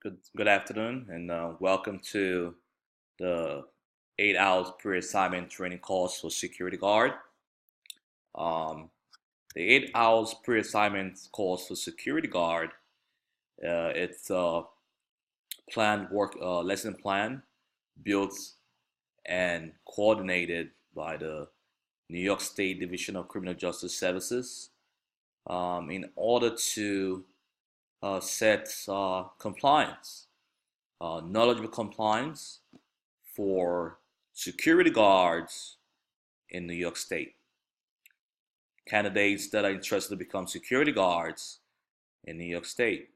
Good afternoon, and welcome to the 8 hours pre-assignment training course for security guard. Um, the 8 hours pre-assignment course for security guard. It's a planned work lesson plan built and coordinated by the New York State Division of Criminal Justice Services in order to set compliance, knowledgeable compliance for security guards in New York State. Candidates that are interested to become security guards in New York State.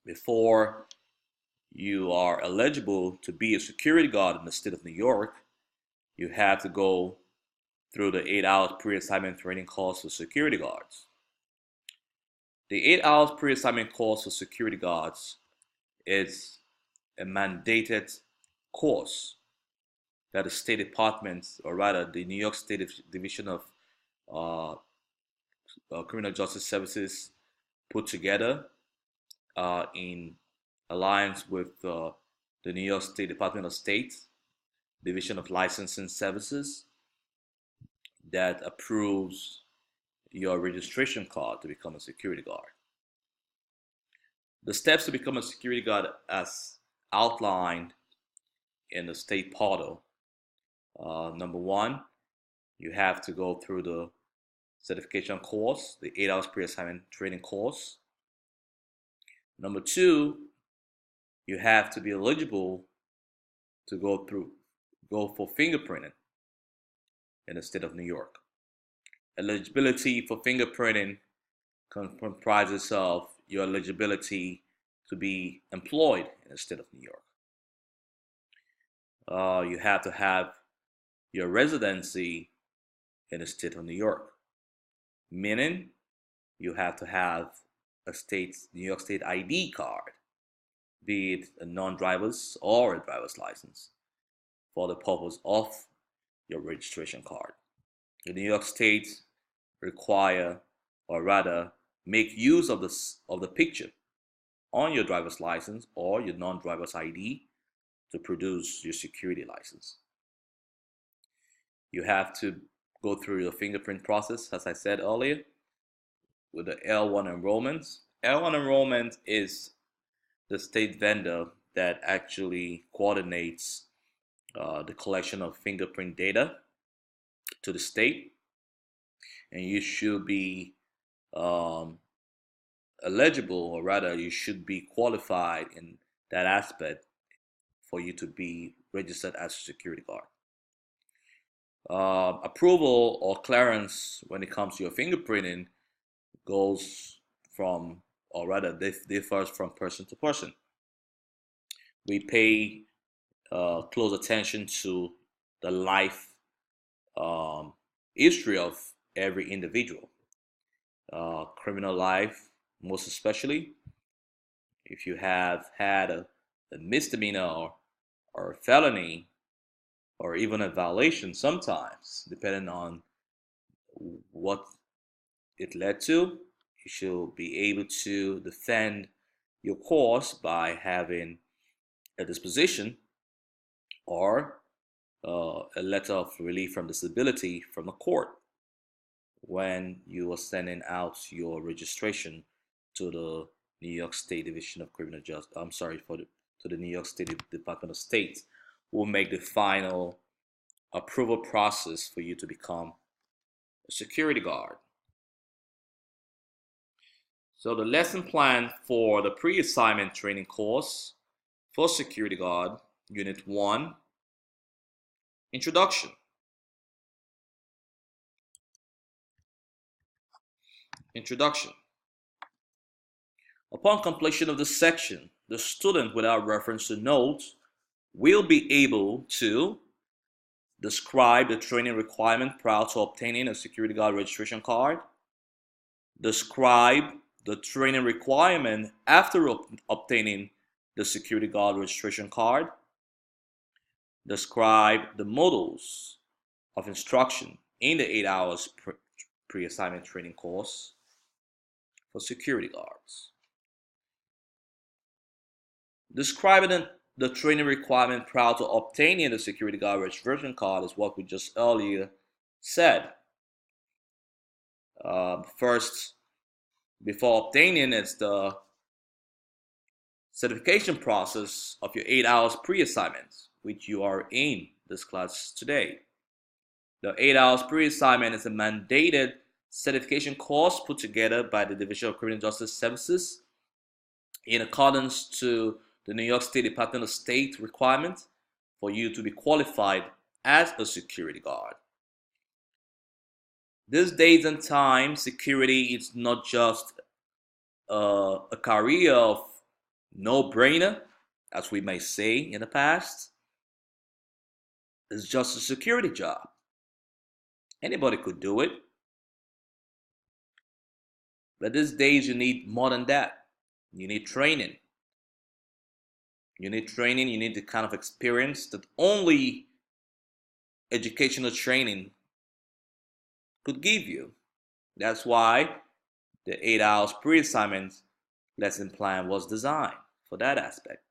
Before you are eligible to be a security guard in the state of New York, you have to go through the 8 hours pre-assignment training course for security guards. The 8 hours pre-assignment course for security guards is a mandated course that the State Department, or rather the New York State Division of uh, Criminal Justice Services, put together in alliance with the New York State Department of State Division of Licensing Services that approves your registration card to become a security guard. The steps to become a security guard as outlined in the state portal. Number one, you have to go through the certification course, the 8 hours pre-assignment training course. Number two, you have to be eligible to go for fingerprinting in the state of New York. Eligibility for fingerprinting comprises of your eligibility to be employed in the state of New York. You have to have your residency in the state of New York, meaning you have to have a New York State ID card, be it a non-driver's or a driver's license, for the purpose of your registration card. The New York State require, or rather, make use of the picture on your driver's license or your non-driver's ID to produce your security license. You have to go through your fingerprint process, as I said earlier, with the L1 enrollment. L1 enrollment is the state vendor that actually coordinates the collection of fingerprint data to the state, and you should be um, eligible, or rather, you should be qualified in that aspect for you to be registered as a security guard. Approval or clearance when it comes to your fingerprinting goes from, or rather, differs from person to person. We pay close attention to the life um, history of every individual, criminal life, most especially. If you have had a misdemeanor or a felony or even a violation, sometimes, depending on what it led to, you should be able to defend your cause by having a disposition or a letter of relief from disability from the court when you are sending out your registration to the New York State Division of Criminal Justice. I'm sorry, to the New York State Department of State, will make the final approval process for you to become a security guard. So the lesson plan for the pre-assignment training course for security guard, Unit 1, Introduction. Introduction. Upon completion of this section, the student, without reference to notes, will be able to describe the training requirement prior to obtaining a security guard registration card, describe the training requirement after obtaining the security guard registration card, describe the modules of instruction in the 8 hours pre-assignment training course for security guards. Describing the training requirement prior to obtaining the security guard registration card is what we just earlier said. First, before obtaining, it's the certification process of your 8 hours pre-assignment, which you are in this class today. The 8 hours pre-assignment is a mandated certification course put together by the Division of Criminal Justice Services in accordance to the New York State Department of State requirement for you to be qualified as a security guard. These days and time, security is not just a career of no-brainer, as we may say in the past. It's just a security job. Anybody could do it. But these days you need more than that. You need training. You need training, you need the kind of experience that only educational training could give you. That's why the 8 hours pre-assignment lesson plan was designed for that aspect.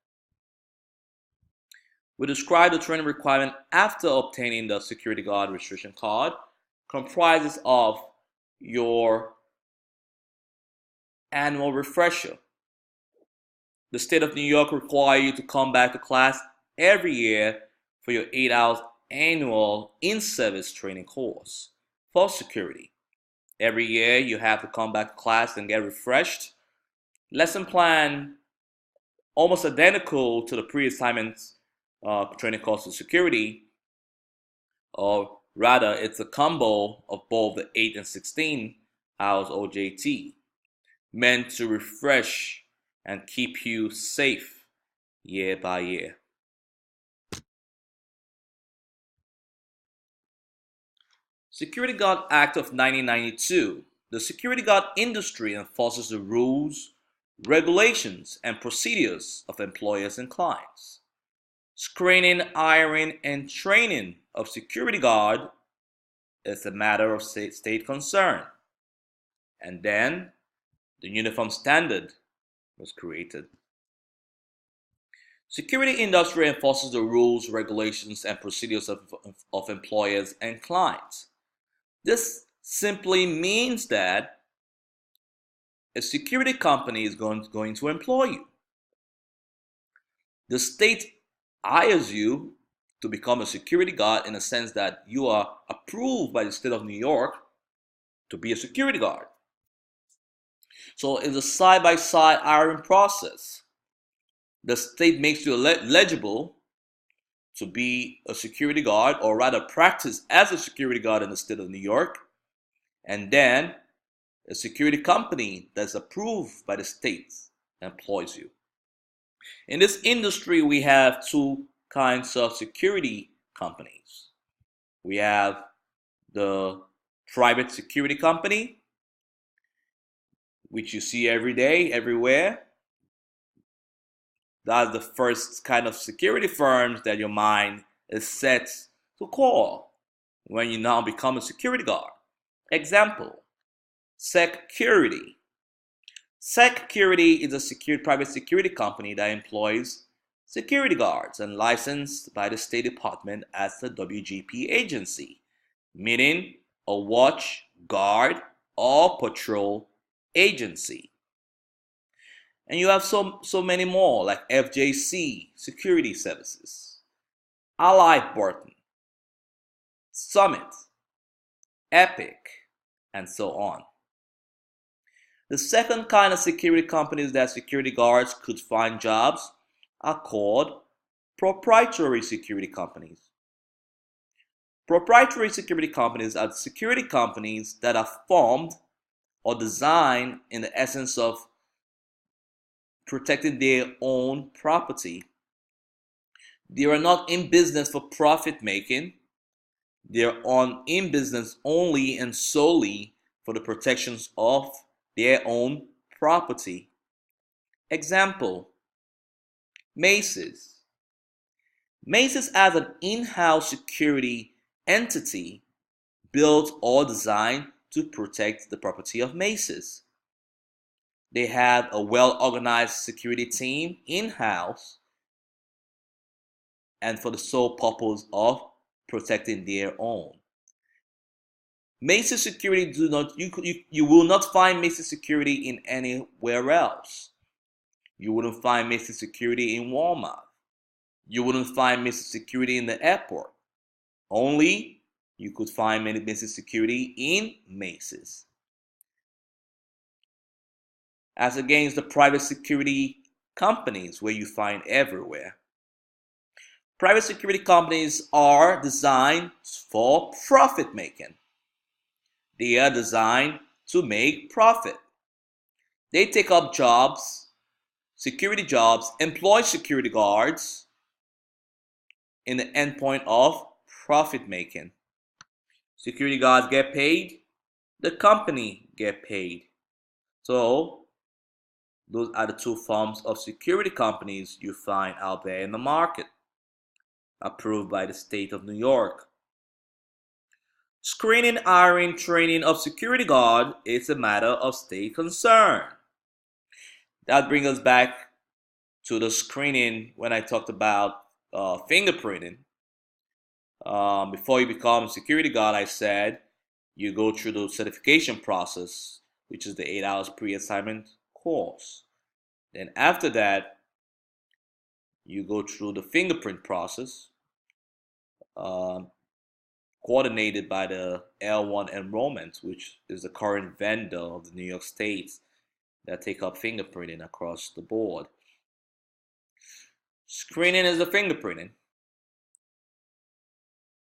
We describe the training requirement after obtaining the security guard registration card. Comprises of your annual refresher. The state of New York requires you to come back to class every year for your 8 hours annual in-service training course for security. Every year you have to come back to class and get refreshed. Lesson plan almost identical to the pre-assignment training course for security, or rather it's a combo of both the 8 and 16 hours OJT, meant to refresh and keep you safe year by year. Security Guard Act of 1992. The security guard industry enforces the rules, regulations, and procedures of employers and clients. Screening, hiring, and training of security guard is a matter of state concern. And then the uniform standard was created. Security industry enforces the rules, regulations, and procedures of employers and clients. This simply means that a security company is going to employ you. The state hires you to become a security guard in the sense that you are approved by the state of New York to be a security guard. So it's a side-by-side hiring process. The state makes you eligible to be a security guard, or rather practice as a security guard in the state of New York, and then a security company that's approved by the state employs you. In this industry, we have two kinds of security companies. We have the private security company, which you see every day, everywhere. That's the first kind of security firms that your mind is set to call when you now become a security guard. Example, Sec-curity. Sec-curity is a private security company that employs security guards and licensed by the State Department as a WGP agency, meaning a watch, guard, or patrol agency. And you have so many more, like FJC, Security Services, AlliedBarton, Summit, Epic, and so on. The second kind of security companies that security guards could find jobs are called proprietary security companies. Proprietary security companies are security companies that are formed or designed in the essence of protecting their own property. They are not in business for profit making. They are in business only and solely for the protections of their own property. Example, Macy's. Macy's has an in-house security entity built or designed to protect the property of Macy's. They have a well-organized security team in-house and for the sole purpose of protecting their own. Mason Security you will not find Mason Security in anywhere else. You wouldn't find Mason Security in Walmart. You wouldn't find Mason Security in the airport. Only you could find Mason Security in Macy's. As against the private security companies where you find everywhere. Private security companies are designed for profit making. They are designed to make profit. They take up jobs, security jobs, employ security guards in the endpoint of profit making. Security guards get paid, the company get paid. So those are the two forms of security companies you find out there in the market, approved by the state of New York. Screening, hiring, training of security guard is a matter of state concern. That brings us back to the screening when I talked about fingerprinting. Before you become a security guard, I said you go through the certification process, which is the 8 hours pre-assignment course. Then after that, you go through the fingerprint process, coordinated by the L1 Enrollment, which is the current vendor of the New York State that take up fingerprinting across the board. Screening is the fingerprinting.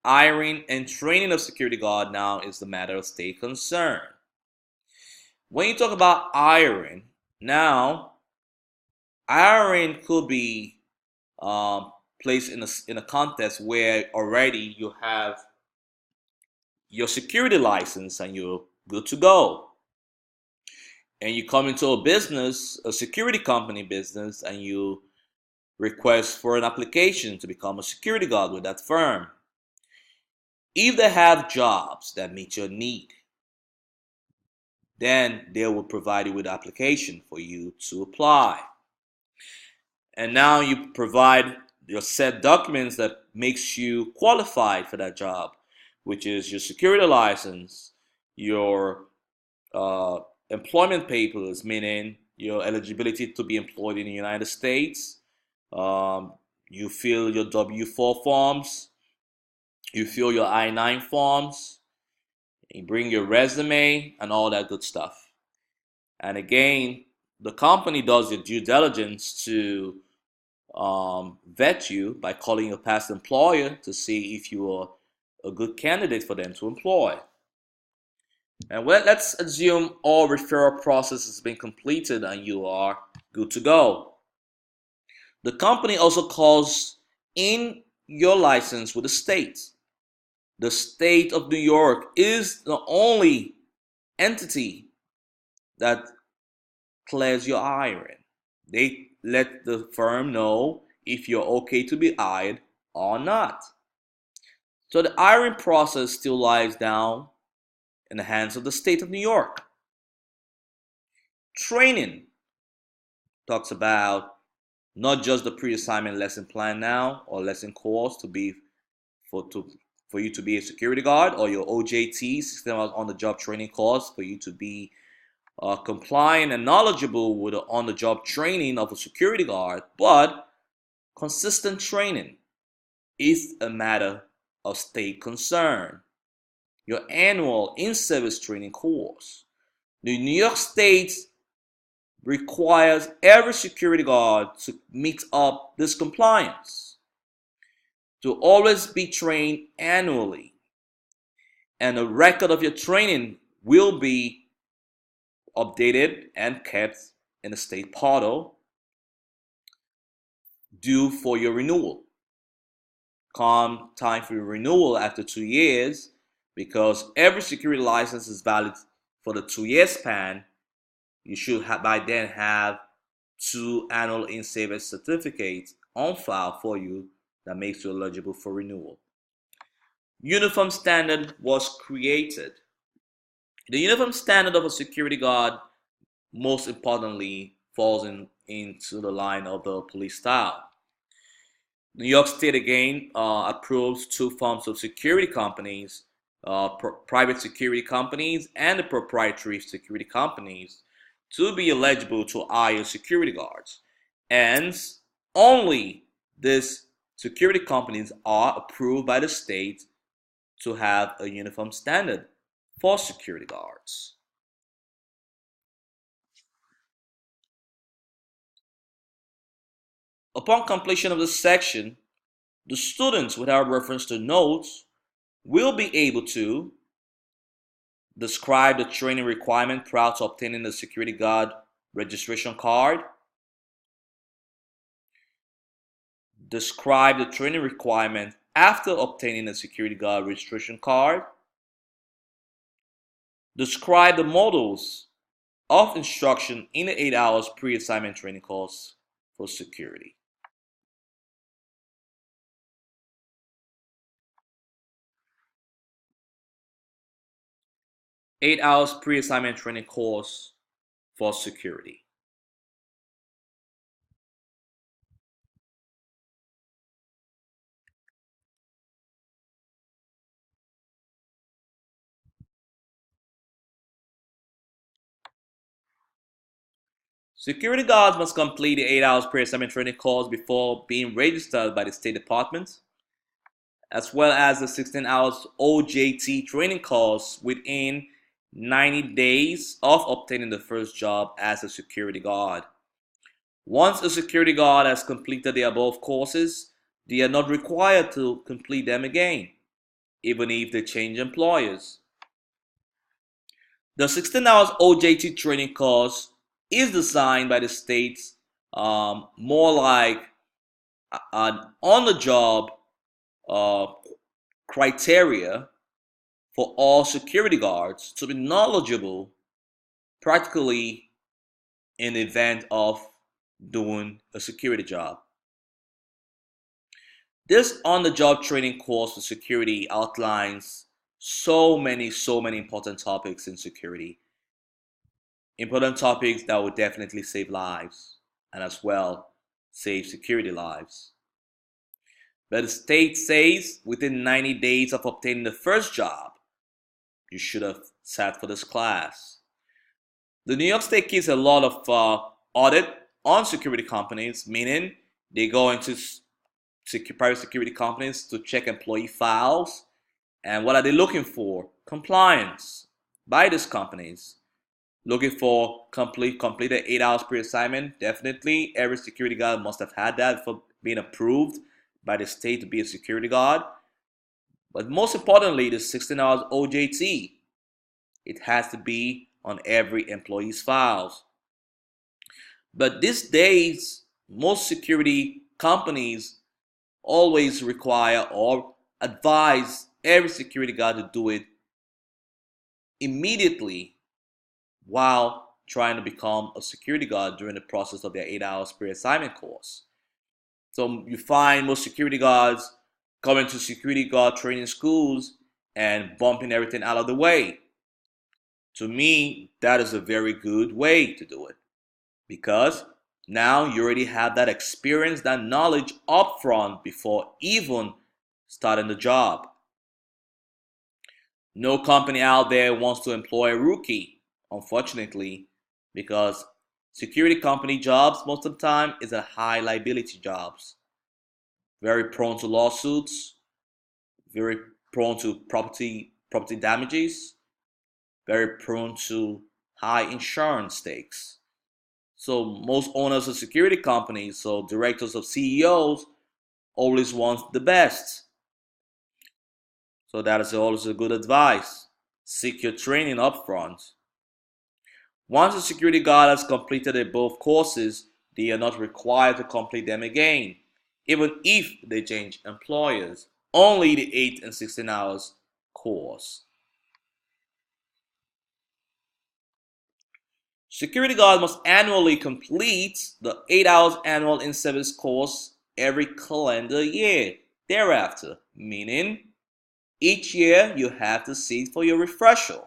Hiring and training of security guard now is the matter of state concern. When you talk about hiring, now hiring could be placed in a context where already you have your security license and you're good to go. And you come into a business, a security company business, and you request for an application to become a security guard with that firm. If they have jobs that meet your need, then they will provide you with an application for you to apply. And now you provide your set documents that makes you qualified for that job, which is your security license, your employment papers, meaning your eligibility to be employed in the United States. You fill your W-4 forms. You fill your I-9 forms. You bring your resume and all that good stuff. And again, the company does your due diligence to vet you by calling your past employer to see if you are a good candidate for them to employ. And let's assume all referral process has been completed and you are good to go. The company also calls in your license with the state. The state of New York is the only entity that clears your hiring. They let the firm know if you're okay to be hired or not. So the hiring process still lies down in the hands of the state of New York. Training talks about not just the pre-assignment lesson plan now or lesson course for you to be a security guard, or your OJT, 16 hours on the job training course for you to be compliant and knowledgeable with the on the job training of a security guard, but consistent training is a matter of state concern. Your annual in-service training course. The New York State requires every security guard to meet up this compliance, to always be trained annually. And a record of your training will be updated and kept in the state portal due for your renewal. Come time for your renewal after 2 years, because every security license is valid for the 2-year span. You should by then have 2 annual in-service certificates on file for you that makes you eligible for renewal. Uniform standard was created. The uniform standard of a security guard most importantly falls into the line of the police style. New York State again approves two forms of security companies, private security companies and the proprietary security companies, to be eligible to hire security guards. And only these security companies are approved by the state to have a uniform standard for security guards. Upon completion of this section, the students, without reference to notes, will be able to describe the training requirement prior to obtaining the security guard registration card, describe the training requirement after obtaining the security guard registration card, describe the models of instruction in the 8 hours pre-assignment training course for security. Eight hours pre-assignment training course for security. Security guards must complete the 8 hours pre-assignment training course before being registered by the State Department, as well as the 16 hours OJT training course within 90 days of obtaining the first job as a security guard. Once a security guard has completed the above courses, they are not required to complete them again, even if they change employers. The 16 hours OJT training course is designed by the states more like an on-the-job uh, criteria for all security guards to be knowledgeable practically in the event of doing a security job. This on-the-job training course for security outlines so many important topics in security. Important topics that will definitely save lives and as well save security lives. But the state says within 90 days of obtaining the first job, you should have sat for this class. The New York State keeps a lot of audit on security companies, meaning they go into private security companies to check employee files. And what are they looking for? Compliance by these companies. Looking for completed 8 hours pre-assignment. Definitely, every security guard must have had that for being approved by the state to be a security guard. But most importantly, the 16 hours OJT. It has to be on every employee's files. But these days, most security companies always require or advise every security guard to do it immediately while trying to become a security guard during the process of their 8 hours pre-assignment course. So you find most security guards coming to security guard training schools and bumping everything out of the way. To me, that is a very good way to do it because now you already have that experience, that knowledge up front before even starting the job. No company out there wants to employ a rookie, unfortunately, because security company jobs most of the time is a high liability jobs. Very prone to lawsuits, very prone to property damages, very prone to high insurance stakes. So most owners of security companies, so directors of CEOs, always want the best. So that is always a good advice. Seek your training up front. Once a security guard has completed above courses, they are not required to complete them again, even if they change employers. Only the 8 and 16 hours course. Security guard must annually complete the 8 hours annual in-service course every calendar year thereafter, meaning each year you have to sit for your refresher.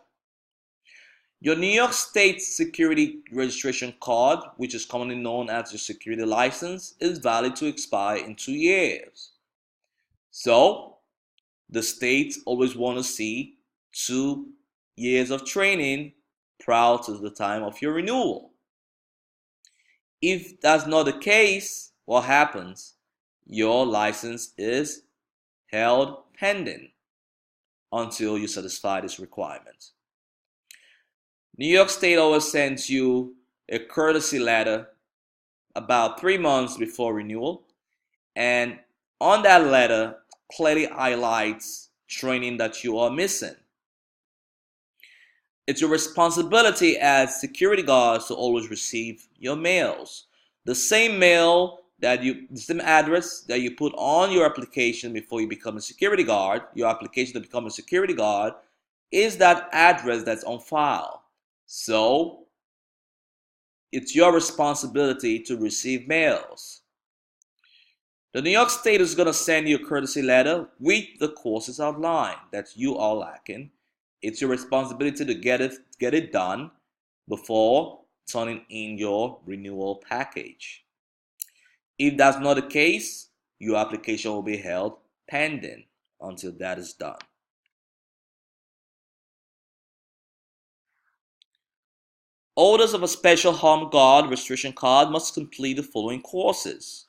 Your New York State security registration card, which is commonly known as your security license, is valid to expire in 2 years. So, the states always want to see 2 years of training prior to the time of your renewal. If that's not the case, what happens? Your license is held pending until you satisfy this requirement. New York State always sends you a courtesy letter about 3 months before renewal, and on that letter clearly highlights training that you are missing. It's your responsibility as security guards to always receive your mails. The same the same address that you put on your application before you become a security guard, your application to become a security guard, is that address that's on file. So, it's your responsibility to receive mails. The New York State is going to send you a courtesy letter with the courses outlined that you are lacking. It's your responsibility to get it done before turning in your renewal package. If that's not the case, your application will be held pending until that is done. Holders of a special armed guard restriction card must complete the following courses.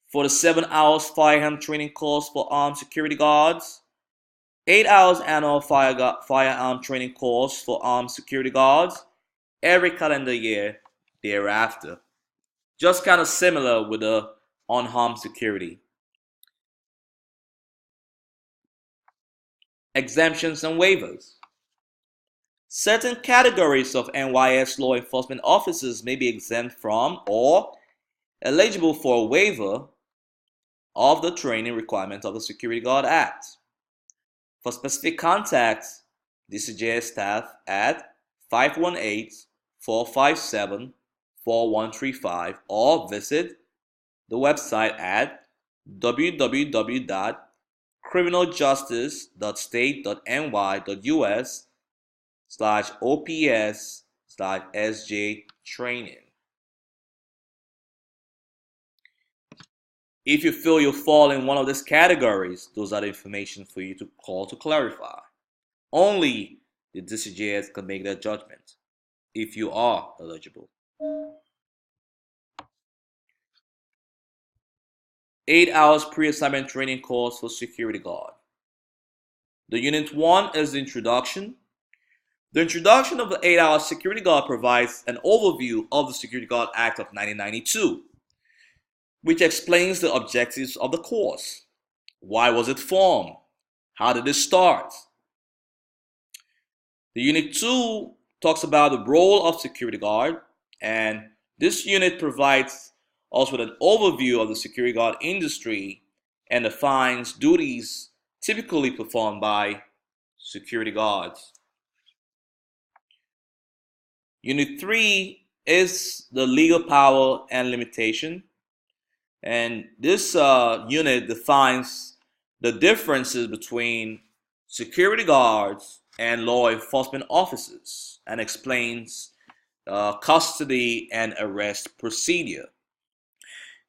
For the 7 hours firearm training course for armed security guards, 8 hours annual firearm training course for armed security guards every calendar year thereafter. Just kind of similar with the unarmed security. Exemptions and waivers. Certain categories of NYS law enforcement officers may be exempt from or eligible for a waiver of the training requirements of the Security Guard Act. For specific contacts, DCJS staff at 518-457-4135 or visit the website at www.criminaljustice.state.ny.us/OPS/SJ training. If you feel you fall in one of these categories, those are the information for you to call to clarify. Only the DCJS can make that judgment if you are eligible. 8 hours pre-assignment training course for security guard. The Unit 1 is the introduction. The introduction of the 8-hour security guard provides an overview of the Security Guard Act of 1992, which explains the objectives of the course. Why was it formed? How did it start? The Unit 2 talks about the role of security guard, and this unit provides us with an overview of the security guard industry and defines duties typically performed by security guards. Unit 3 is the legal power and limitation, and this unit defines the differences between security guards and law enforcement officers and explains custody and arrest procedure.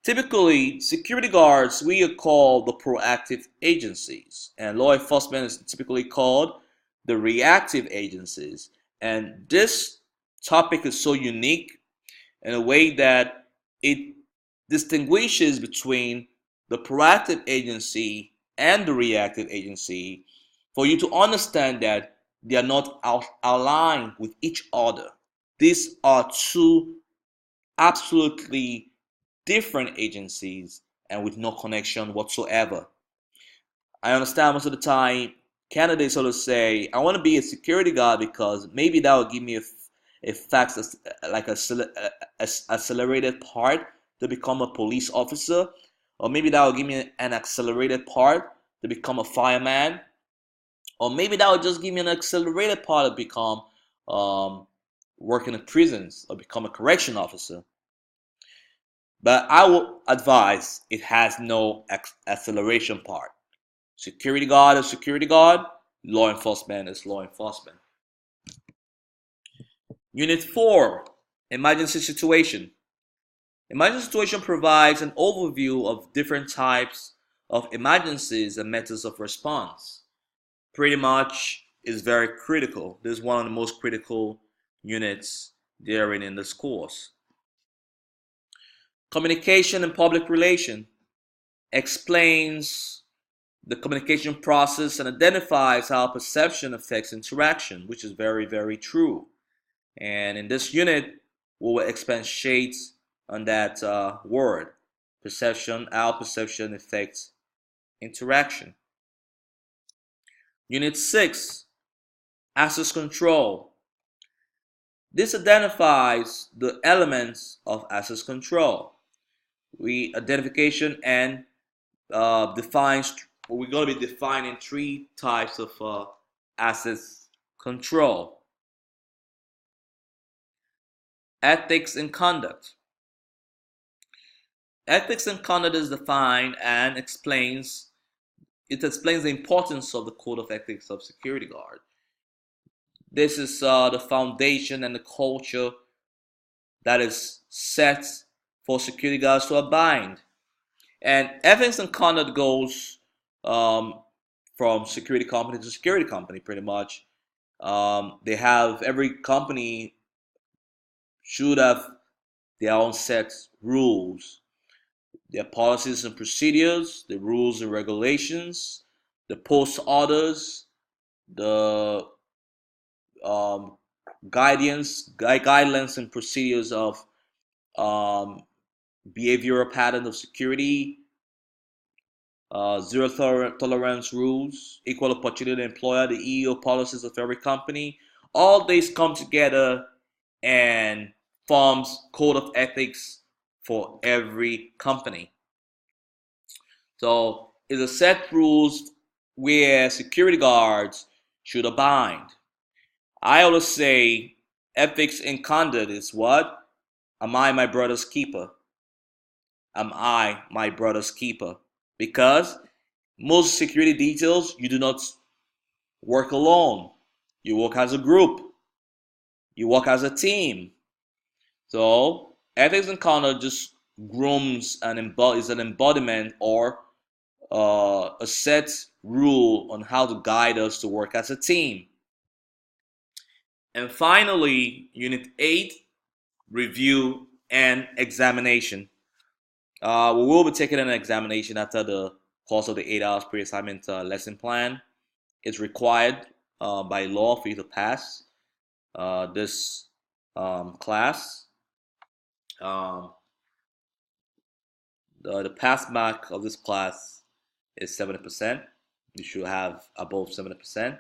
Typically, security guards we are called the proactive agencies, and law enforcement is typically called the reactive agencies. And this topic is so unique in a way that it distinguishes between the proactive agency and the reactive agency for you to understand that they are not aligned with each other. These are two absolutely different agencies and with no connection whatsoever. I understand most of the time candidates sort of say, I want to be a security guard because maybe that will give me a fast, like a accelerated part to become a police officer, or maybe that will give me an accelerated part to become a fireman, or maybe that will just give me an accelerated part to become work in the prisons or become a correction officer. But I will advise it has no acceleration part. Security guard is security guard, law enforcement is law enforcement. Unit 4, emergency situation. Emergency situation provides an overview of different types of emergencies and methods of response. Pretty much is very critical. This is one of the most critical units therein in this course. Communication and public relation explains the communication process and identifies how perception affects interaction, which is very, very true. And in this unit, we will expand shades on that word, perception, how perception affects interaction. Unit 6, access control. This identifies the elements of access control. Identification and defines, we're going to be defining 3 types of access control. Ethics and conduct. Ethics and conduct is defined and explains the importance of the code of ethics of security guard. This is the foundation and the culture that is set for security guards to abide. And ethics and conduct goes from security company to security company, pretty much. They have, every company should have their own set rules, their policies and procedures, the rules and regulations, the post orders, the guidelines and procedures of behavioral pattern of security, zero tolerance rules, equal opportunity employer, the EEO policies of every company. All these come together and forms code of ethics for every company. So it's a set rules where security guards should abide. I always say ethics and conduct is what? Am I my brother's keeper? Am I my brother's keeper? Because most security details, you do not work alone. You work as a group. You work as a team. So ethics and conduct just grooms and is an embodiment or a set rule on how to guide us to work as a team. And finally, Unit 8, review and examination. We will be taking an examination after the course of the 8 hours pre-assignment lesson plan. It's required by law for you to pass this class. The pass mark of this class is 70%. You should have above 70%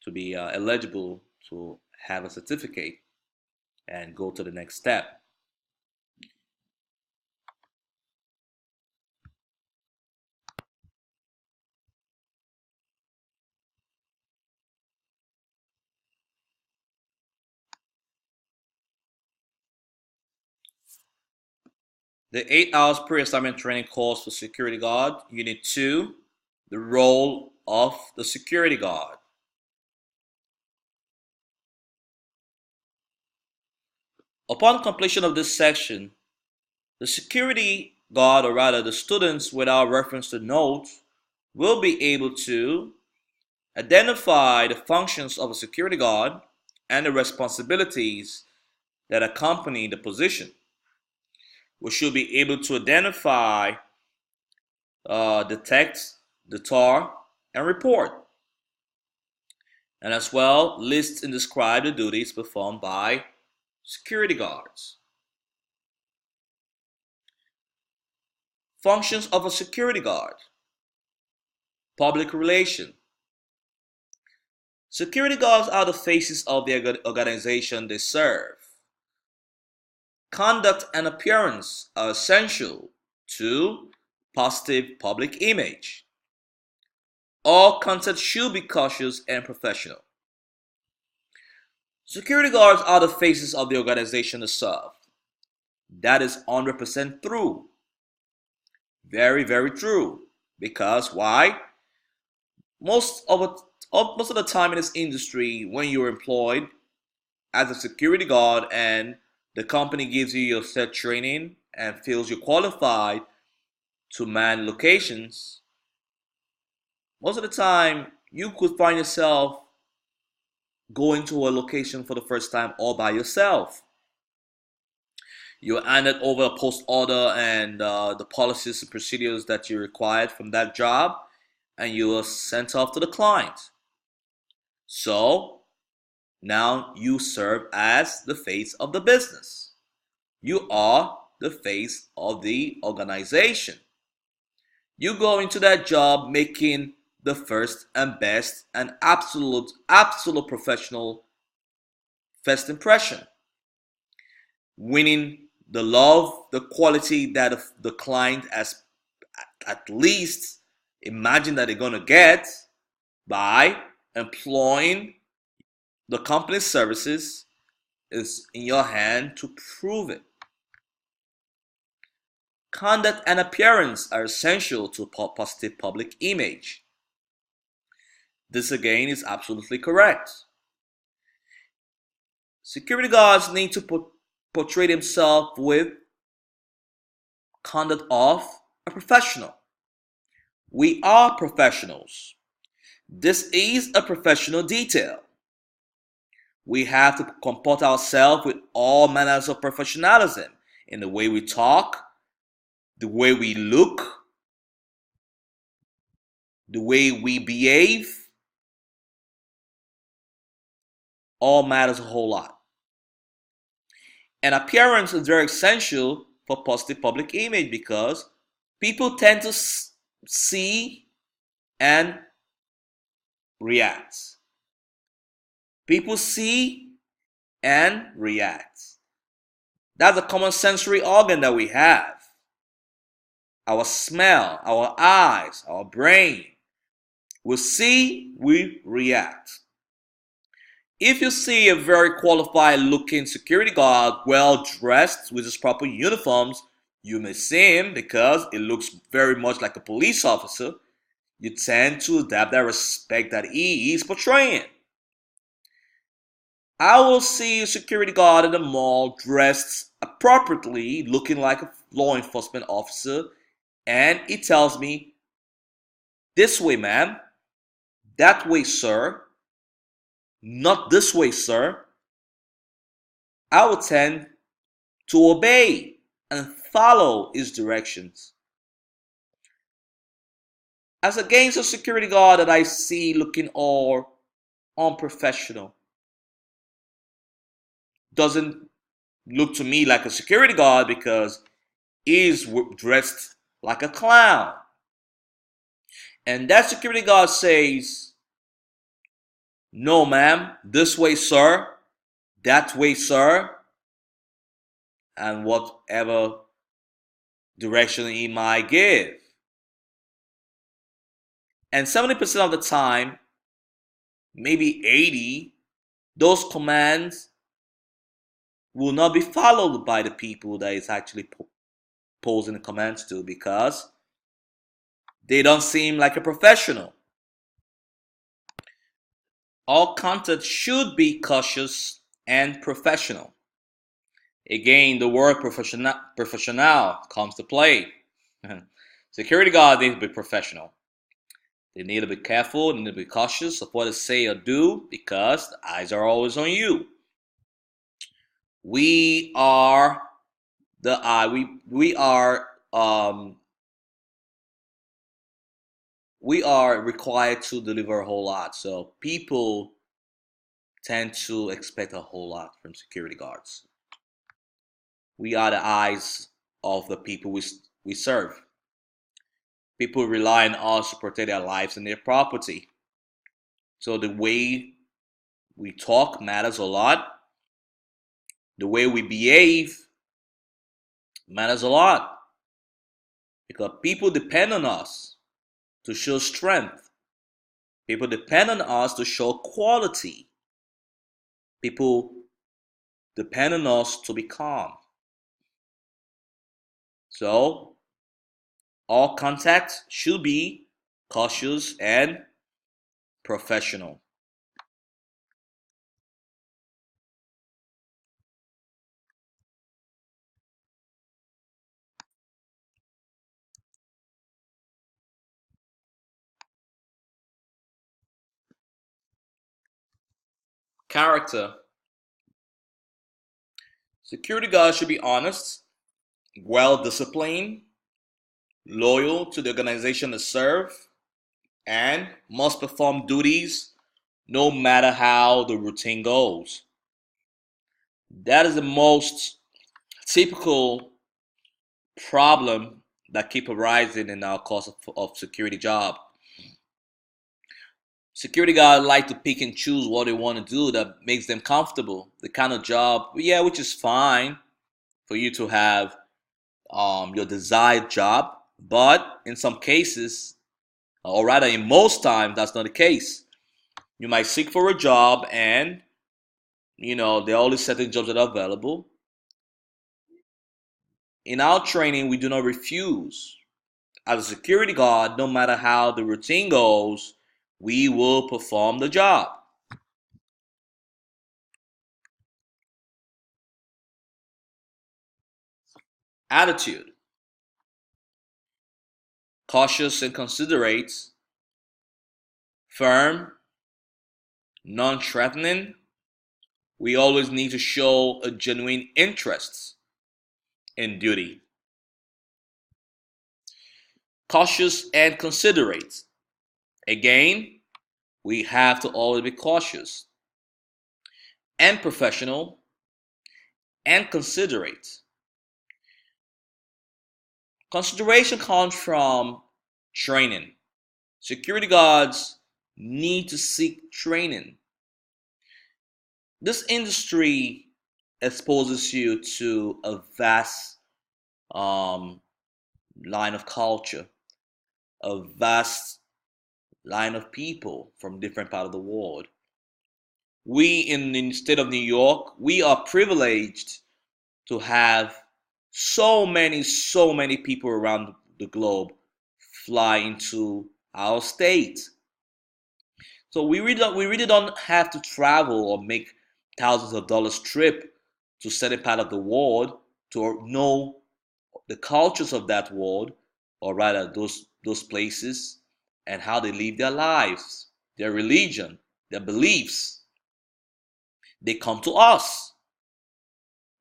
to be eligible to have a certificate and go to the next step. The 8 hours pre-assignment training course for security guard, Unit 2, the role of the security guard. Upon completion of this section, the security guard, or rather the students without reference to notes, will be able to identify the functions of a security guard and the responsibilities that accompany the position. We should be able to identify, detect, deter, and report. And as well, list and describe the duties performed by security guards. Functions of a security guard. Public relation. Security guards are the faces of the organization they serve. Conduct and appearance are essential to positive public image. All content should be cautious and professional. Security guards are the faces of the organization they serve. That is 100% true. Very, very true. Because why? Most of the time in this industry, when you're employed, as a security guard and the company gives you your set training and feels you're qualified to man locations, most of the time you could find yourself going to a location for the first time all by yourself. You're handed over a post order and the policies and procedures that you required from that job, and you are sent off to the client. So now you serve as the face of the business. You are the face of the organization. You go into that job making the first and best and absolute professional first impression, winning the love, the quality that the client has at least imagined that they're going to get by employing the company's services. Is in your hand to prove it. Conduct and appearance are essential to a positive public image. This again is absolutely correct. Security guards need to portray themselves with conduct of a professional. We are professionals. This is a professional detail. We have to comport ourselves with all manners of professionalism in the way we talk, the way we look, the way we behave. All matters a whole lot. And appearance is very essential for positive public image because people tend to see and react. People see and react. That's a common sensory organ that we have. Our smell, our eyes, our brain. We see, we react. If you see a very qualified looking security guard, well dressed with his proper uniforms, you may see him because it looks very much like a police officer. You tend to adapt that respect that he is portraying. I will see a security guard in the mall dressed appropriately, looking like a law enforcement officer, and he tells me, "This way, ma'am, that way, sir, not this way, sir." I will tend to obey and follow his directions. As against a security guard that I see looking all unprofessional, doesn't look to me like a security guard because he is dressed like a clown. And that security guard says, "No, ma'am, this way, sir, that way, sir," and whatever direction he might give. And 70% of the time, maybe 80, those commands will not be followed by the people that is actually posing the commands to because they don't seem like a professional. All content should be cautious and professional. Again, the word professional comes to play. Security guards need to be professional. They need to be careful, they need to be cautious of what they say or do because the eyes are always on you. We are the eye. We are required to deliver a whole lot. So people tend to expect a whole lot from security guards. We are the eyes of the people we serve. People rely on us to protect their lives and their property. So the way we talk matters a lot. The way we behave matters a lot. Because people depend on us to show strength. People depend on us to show quality. People depend on us to be calm. So all contact should be cautious and professional. Character. Security guards should be honest, well disciplined, loyal to the organization they serve, and must perform duties no matter how the routine goes. That is the most typical problem that keep arising in our course of security job. Security guards like to pick and choose what they want to do that makes them comfortable. The kind of job, yeah, which is fine for you to have your desired job, but in some cases, or rather in most times, that's not the case. You might seek for a job and there are only certain jobs that are available. In our training, we do not refuse. As a security guard, no matter how the routine goes, we will perform the job. Attitude. Cautious and considerate, firm, non-threatening. We always need to show a genuine interest in duty. Cautious and considerate. Again, we have to always be cautious and professional and considerate. Consideration comes from training. Security guards need to seek training. This industry exposes you to a vast um, line of culture, a vast line of people from different parts of the world. We in the state of New York, we are privileged to have so many people around the globe fly into our state. So we really don't have to travel or make thousands of dollars trip to certain part of the world to know the cultures of that world, or rather those places, and how they live their lives, their religion, their beliefs. They come to us.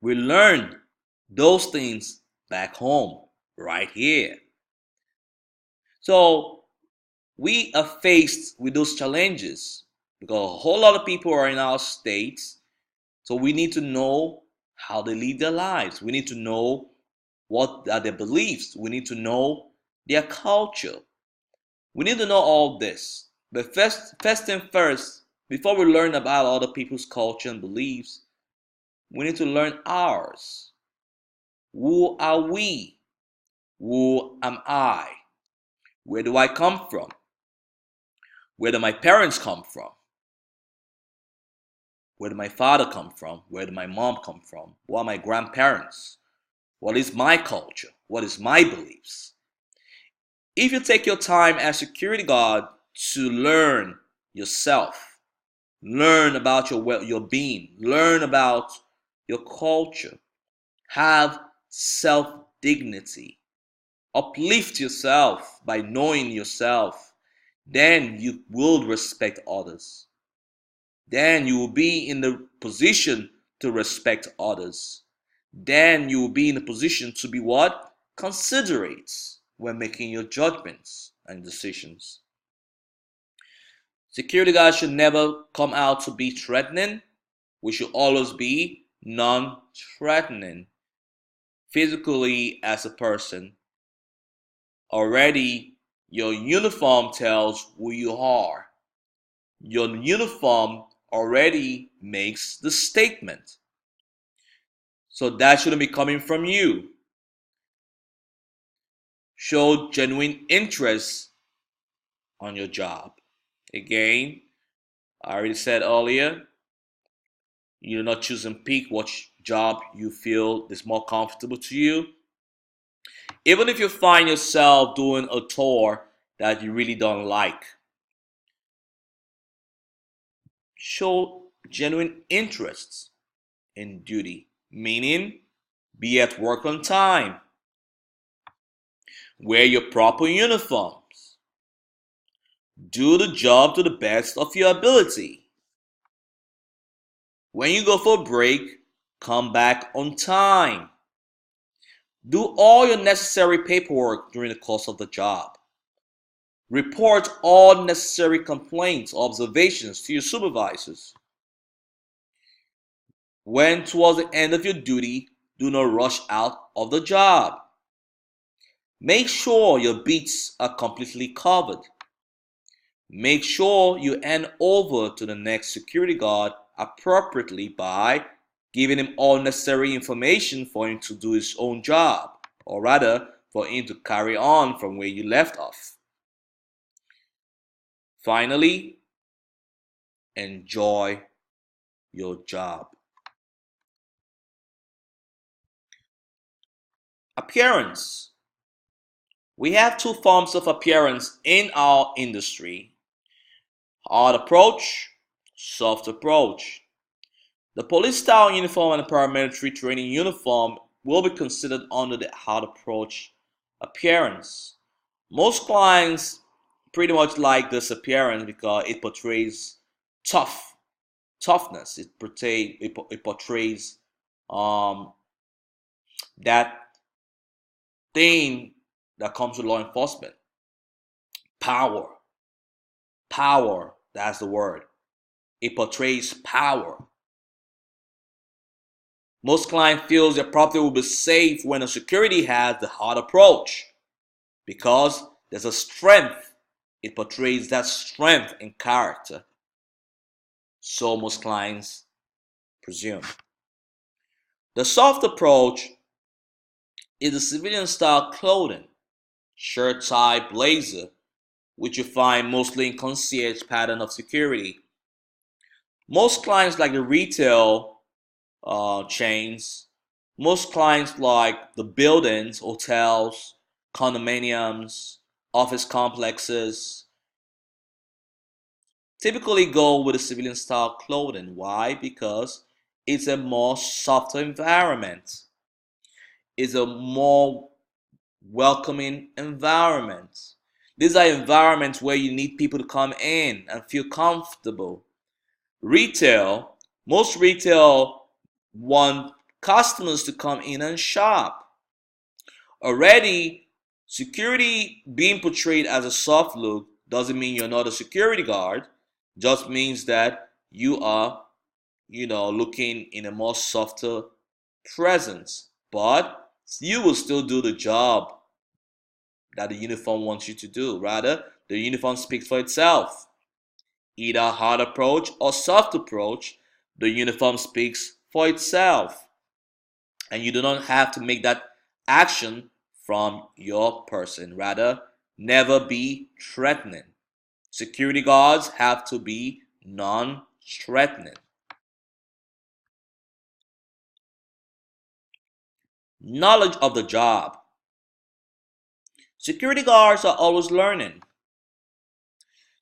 We learn those things back home, right here. So we are faced with those challenges because a whole lot of people are in our states. So we need to know how they live their lives. We need to know what are their beliefs. We need to know their culture. We need to know all this. But first and first, before we learn about other people's culture and beliefs, we need to learn ours. Who are we? Who am I? Where do I come from? Where do my parents come from? Where did my father come from? Where did my mom come from? Who are my grandparents? What is my culture? What is my beliefs? If you take your time as security guard to learn yourself, learn about your being, learn about your culture, have self-dignity, uplift yourself by knowing yourself, then you will respect others. Then you will be in the position to respect others. Then you will be in a position to be what? Considerate when making your judgments and decisions. Security guards should never come out to be threatening. We should always be non-threatening. Physically as a person, already your uniform tells who you are. Your uniform already makes the statement. So that shouldn't be coming from you. Show genuine interest on your job. Again, I already said earlier, you're not choosing pick which job you feel is more comfortable to you. Even if you find yourself doing a tour that you really don't like, show genuine interest in duty, meaning be at work on time, wear your proper uniforms, do the job to the best of your ability. When you go for a break, come back on time. Do all your necessary paperwork during the course of the job. Report all necessary complaints or observations to your supervisors. When towards the end of your duty, do not rush out of the job. Make sure your beats are completely covered. Make sure you hand over to the next security guard appropriately by giving him all necessary information for him to do his own job, or rather, for him to carry on from where you left off. Finally, enjoy your job. Appearance. We have two forms of appearance in our industry: hard approach, soft approach. The police style uniform and the paramilitary training uniform will be considered under the hard approach appearance. Most clients pretty much like this appearance because it portrays toughness. It portrays that thing that comes with law enforcement. Power. Power, that's the word. It portrays power. Most client feels their property will be safe when a security has the hard approach because there's a strength. It portrays that strength and character. So most clients presume. The soft approach is the civilian style clothing, shirt, tie, blazer, which you find mostly in concierge pattern of security. Most clients like the retail chains. Most clients like the buildings, hotels, condominiums, office complexes, typically go with a civilian style clothing. Why? Because it's a more softer environment. It's a more welcoming environment. These are environments where you need people to come in and feel comfortable. Retail, most retail want customers to come in and shop. Already, security being portrayed as a soft look doesn't mean you're not a security guard. Just means that you are, looking in a more softer presence. But you will still do the job that the uniform wants you to do. Rather, the uniform speaks for itself. Either hard approach or soft approach, the uniform speaks for itself. And you do not have to make that action from your person. Rather, never be threatening. Security guards have to be non-threatening. Knowledge of the job. Security guards are always learning.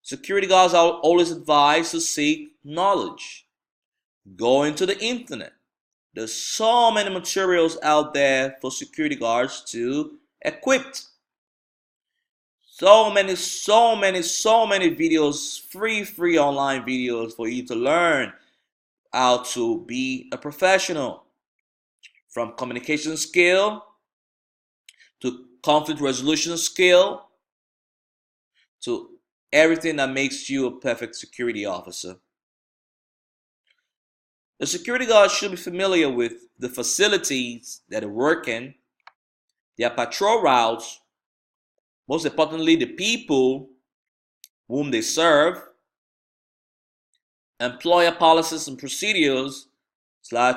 Security guards are always advised to seek knowledge. Go into the internet. There's so many materials out there for security guards to equip. So many videos, free online videos for you to learn how to be a professional. From communication skill to conflict resolution skill to everything that makes you a perfect security officer. The security guard should be familiar with the facilities that they work in, their patrol routes, most importantly, the people whom they serve, employer policies and procedures,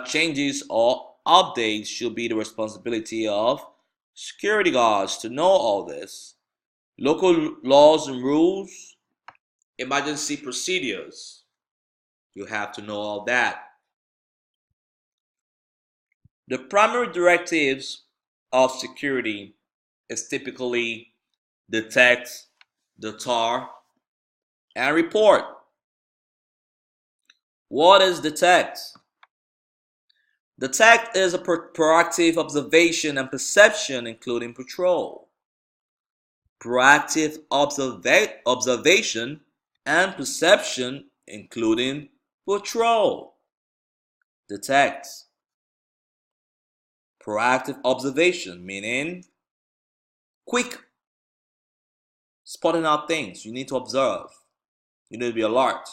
changes or updates should be the responsibility of security guards to know all this. Local laws and rules, emergency procedures, you have to know all that. The primary directives of security is typically detect, deter, and report. What is detect? Detect is a proactive observation and perception, including patrol. Proactive observation and perception, including patrol. detect. Proactive observation, meaning quick spotting out things. You need to observe. You need to be alert.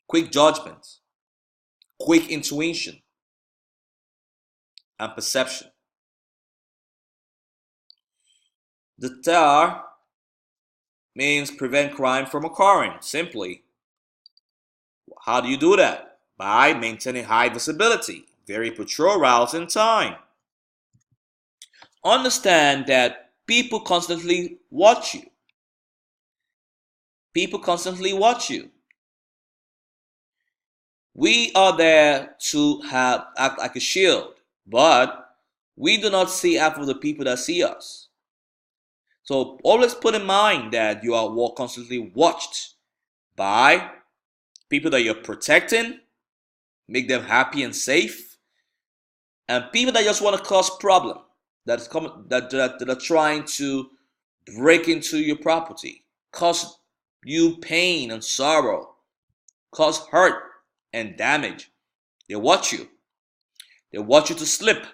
Quick judgment, quick intuition, and perception. Deter means prevent crime from occurring. Simply, how do you do that? By maintaining high visibility, vary patrol routes in time. Understand that people constantly watch you. People constantly watch you. We are there to act like a shield, but we do not see half of the people that see us. So always put in mind that you are constantly watched by people that you're protecting, make them happy and safe, and people that just want to cause problem, that are trying to break into your property, cause you pain and sorrow, cause hurt and damage. They watch you. They watch you to slip.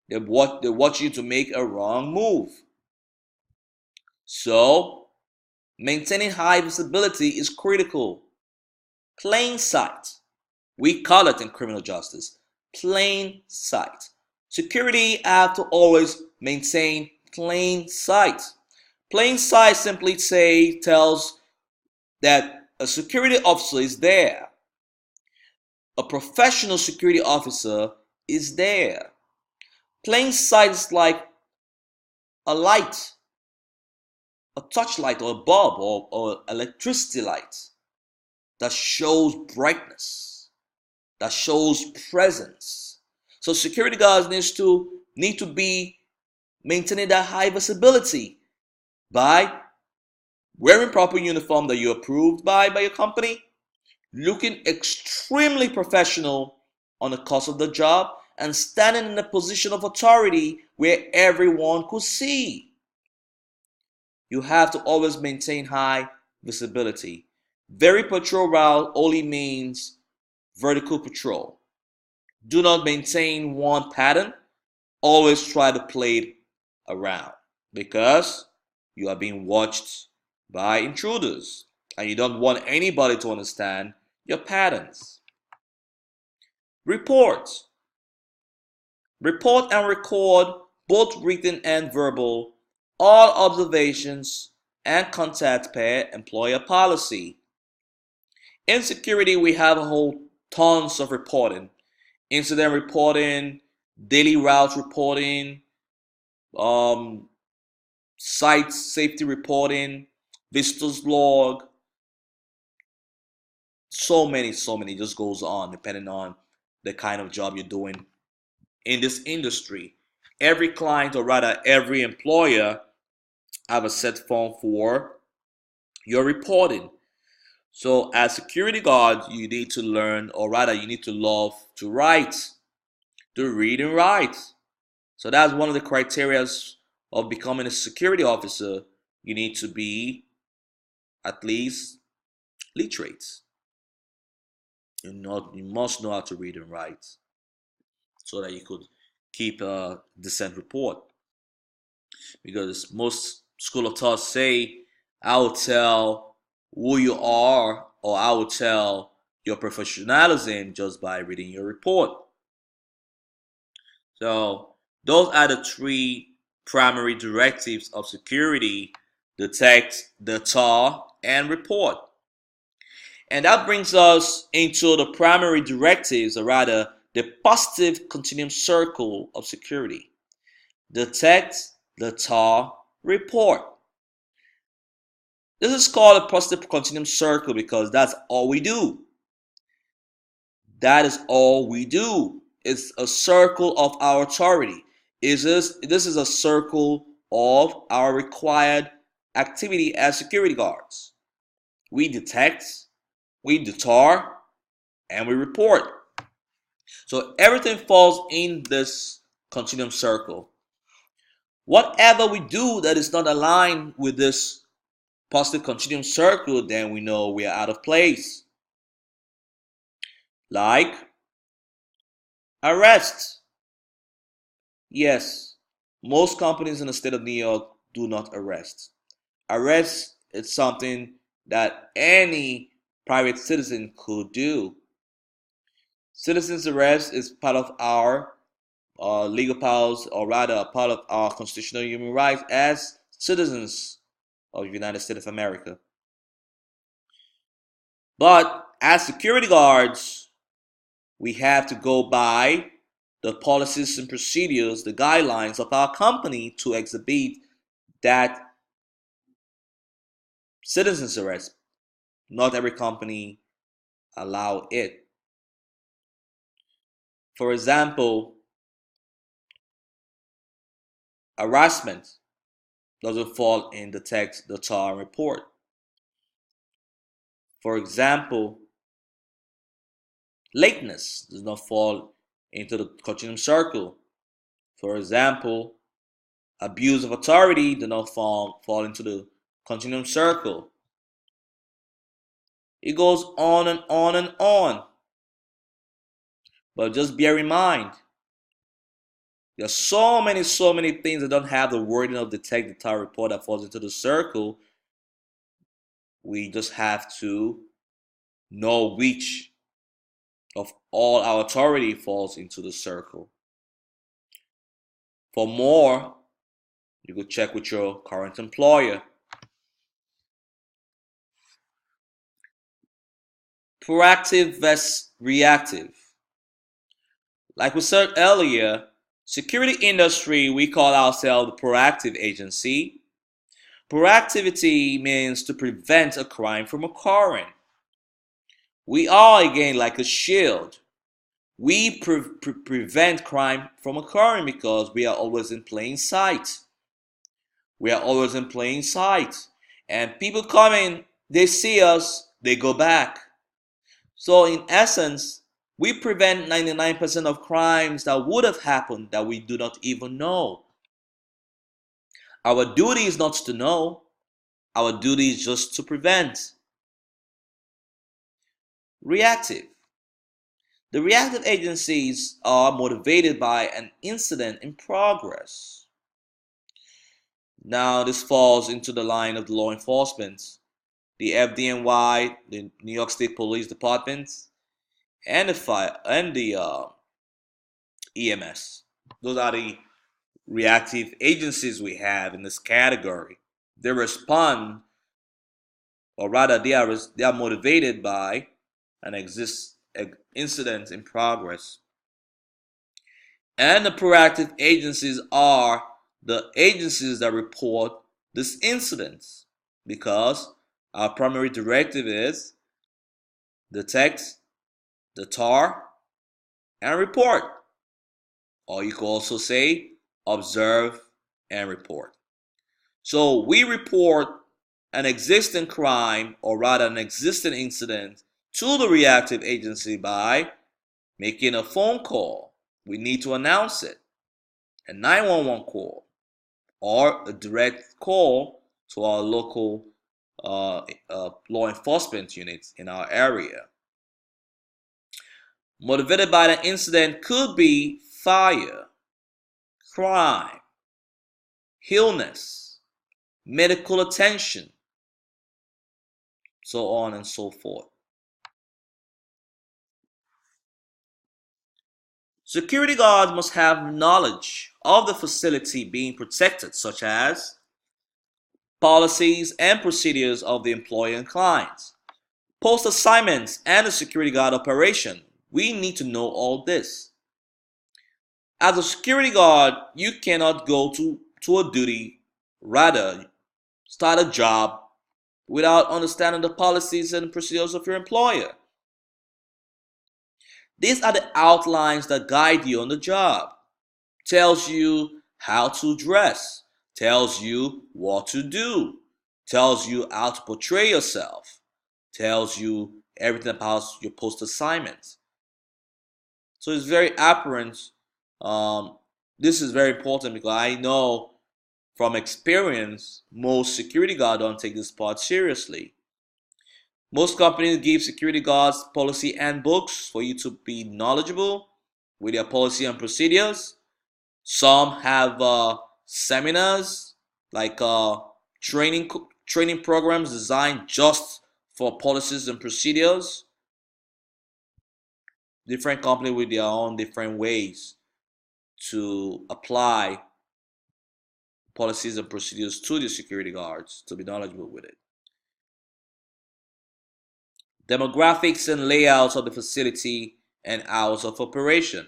They watch you to make a wrong move. So, maintaining high visibility is critical. Plain sight. We call it in criminal justice plain sight. Security have to always maintain plain sight. Plain sight simply tells that a security officer is there. A professional security officer is there. Plain sight is like a light, a touch light or a bulb or electricity light that shows brightness, that shows presence. So security guards need to be maintaining that high visibility by wearing proper uniform that you're approved by your company, looking extremely professional on the course of the job, and standing in a position of authority where everyone could see. You have to always maintain high visibility. Vary patrol route only means vertical patrol. Do not maintain one pattern. Always try to play it around because you are being watched by intruders and you don't want anybody to understand your patterns. Report. Report and record, both written and verbal, all observations and contact per employer policy. In security, we have a whole tons of reporting. Incident reporting, daily route reporting, site safety reporting, visitors log, so many, just goes on depending on the kind of job you're doing in this industry. Every client, or rather every employer, have a set form for your reporting. So as security guard, you need to learn, or rather you need to love to write, to read and write. So that's one of the criteria of becoming a security officer. You need to be at least literate. You must know how to read and write so that you could keep a decent report. Because most school of thought say, I will tell who you are, or I will tell your professionalism just by reading your report. So those are the three primary directives of security: detect, deter, and report. And that brings us into the primary directives, or rather the positive continuum circle of security. Detect, deter, report. This is called a positive continuum circle because that's all we do. That is all we do. It's a circle of our authority. This is a circle of our required activity as security guards. We detect, we deter, and we report. So everything falls in this continuum circle. Whatever we do that is not aligned with this positive continuum circle, then we know we are out of place. like arrest. Yes, most companies in the state of New York do not arrest. Arrest is something that any private citizen could do. Citizens arrest is part of our legal powers, or rather, part of our constitutional human rights as citizens of the United States of America. But as security guards, we have to go by the policies and procedures, the guidelines of our company to exhibit that citizens arrest. Not every company allow it. For example, harassment doesn't fall in the text, the TAR report. For example, lateness does not fall into the continuum circle. For example, abuse of authority does not fall into the continuum circle. It goes on and on and on. But just bear in mind, there's so many things that don't have the wording of the text, the TAR report that falls into the circle. We just have to know which of all our authority falls into the circle. For more, you could check with your current employer. Proactive versus reactive. Like we said earlier, security industry, we call ourselves the proactive agency. Proactivity means to prevent a crime from occurring. We are, again, like a shield. We prevent crime from occurring because we are always in plain sight. We are always in plain sight. And people come in, they see us, they go back. So in essence, we prevent 99% of crimes that would have happened that we do not even know. Our duty is not to know. Our duty is just to prevent. Reactive. The reactive agencies are motivated by an incident in progress. Now, this falls into the line of the law enforcement, the FDNY, the New York State Police Department, and the EMS. Those are the reactive agencies we have in this category. They respond, or rather, they are motivated by an incident in progress. And the proactive agencies are the agencies that report these incidents, because our primary directive is detect, deter, and report. Or you could also say observe and report. So we report an existing crime, or rather an existing incident, to the reactive agency by making a phone call. We need to announce it. A 911 call, or a direct call to our local law enforcement units in our area. Motivated by the incident could be fire, crime, illness, medical attention, so on and so forth. Security guards must have knowledge of the facility being protected, such as policies and procedures of the employer and clients, post assignments, and the security guard operation. We need to know all this. As a security guard, you cannot go to a duty, rather start a job, without understanding the policies and procedures of your employer. These are the outlines that guide you on the job. Tells you how to dress, tells you what to do, tells you how to portray yourself, tells you everything about your post assignments. So it's very apparent. This is very important because I know from experience most security guards don't take this part seriously. Most companies give security guards policy handbooks for you to be knowledgeable with their policy and procedures. Some have seminars like training programs designed just for policies and procedures. Different companies with their own different ways to apply policies and procedures to the security guards to be knowledgeable with it. Demographics and layouts of the facility and hours of operation.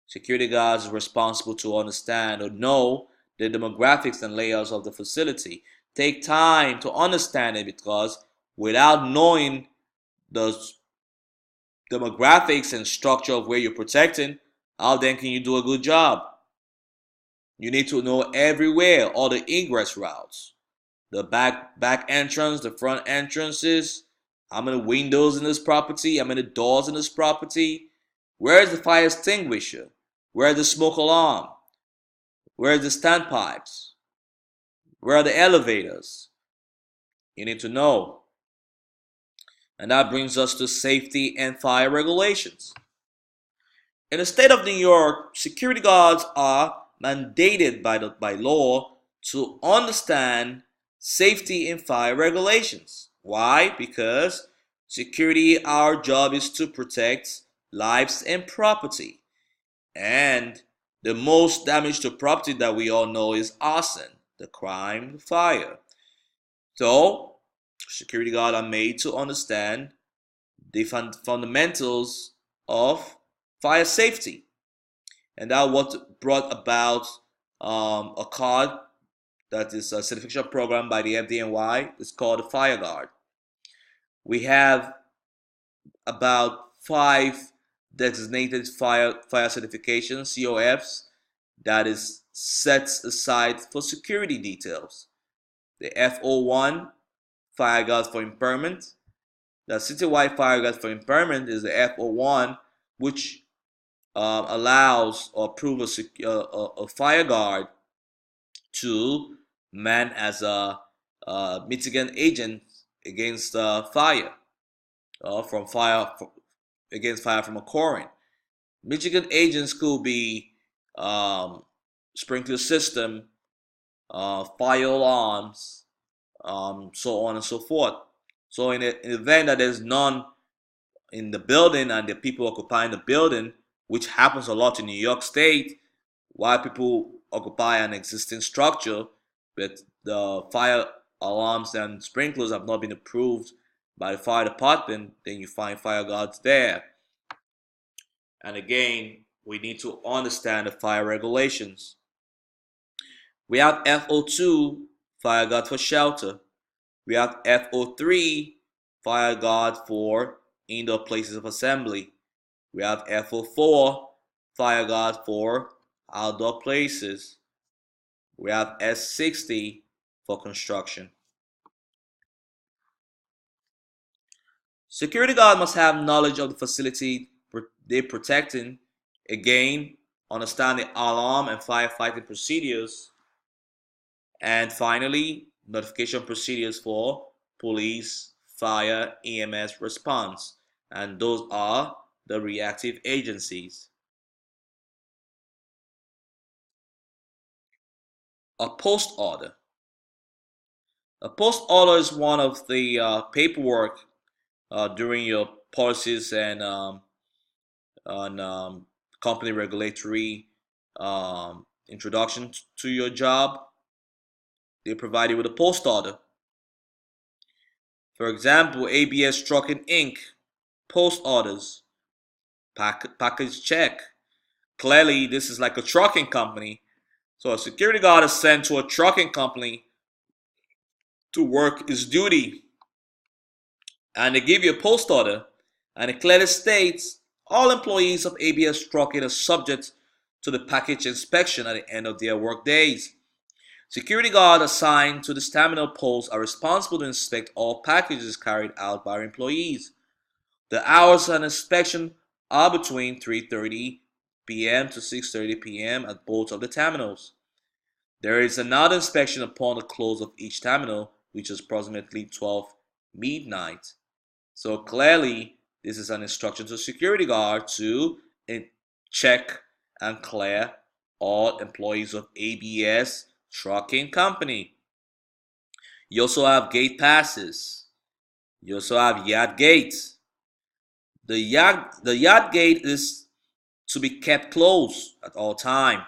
Security guards are responsible to understand or know the demographics and layouts of the facility. Take time to understand it, because without knowing the demographics and structure of where you're protecting, how then can you do a good job? You need to know everywhere, all the ingress routes, the back entrance, the front entrances, how many windows in this property, how many doors in this property, where is the fire extinguisher, where is the smoke alarm, where is the standpipes, where are the elevators. You need to know. And that brings us to safety and fire regulations. In the state of New York, security guards are mandated by law to understand safety and fire regulations. Why? Because security, our job is to protect lives and property. And the most damage to property that we all know is arson, the crime, the fire. So, security guards are made to understand the fundamentals of fire safety. And that what brought about a card that is a certification program by the FDNY. It's called the Fire Guard. We have about 5 designated fire certifications, COFs, that is set aside for security details. The FO1, Fire Guard for Impairment. The citywide Fire Guard for Impairment is the FO1, which allows or approves a fire guard to man as a mitigant agent against fire, from fire against fire from occurring. Mitigant agents could be sprinkler system, fire alarms, so on and so forth. So in the event that there's none in the building and the people occupying the building, which happens a lot in New York State, while people occupy an existing structure, but the fire alarms and sprinklers have not been approved by the fire department, then you find fire guards there. And again, we need to understand the fire regulations. We have FO2, fire guard for shelter. We have FO3, fire guard for indoor places of assembly. We have FO4, fire guard for outdoor places. We have S60 for construction. Security guard must have knowledge of the facility they're protecting. Again, understand the alarm and firefighting procedures. And finally, notification procedures for police, fire, EMS response. And those are the reactive agencies. A post order. A post order is one of the paperwork during your policies and on company regulatory introduction to your job. They provide you with a post order. For example, ABS Trucking Inc. post orders, package check. Clearly, this is like a trucking company. So a security guard is sent to a trucking company to work his duty. And they give you a post order, and it clearly states all employees of ABS Trucking are subject to the package inspection at the end of their work days. Security guards assigned to this terminal post are responsible to inspect all packages carried out by our employees. The hours of inspection are between 3:30 p.m. to 6:30 p.m. at both of the terminals. There is another inspection upon the close of each terminal, which is approximately 12 midnight. So clearly, this is an instruction to security guard to check and clear all employees of ABS Trucking Company. You also have gate passes. You also have yard gates. The yard gate is to be kept closed at all time,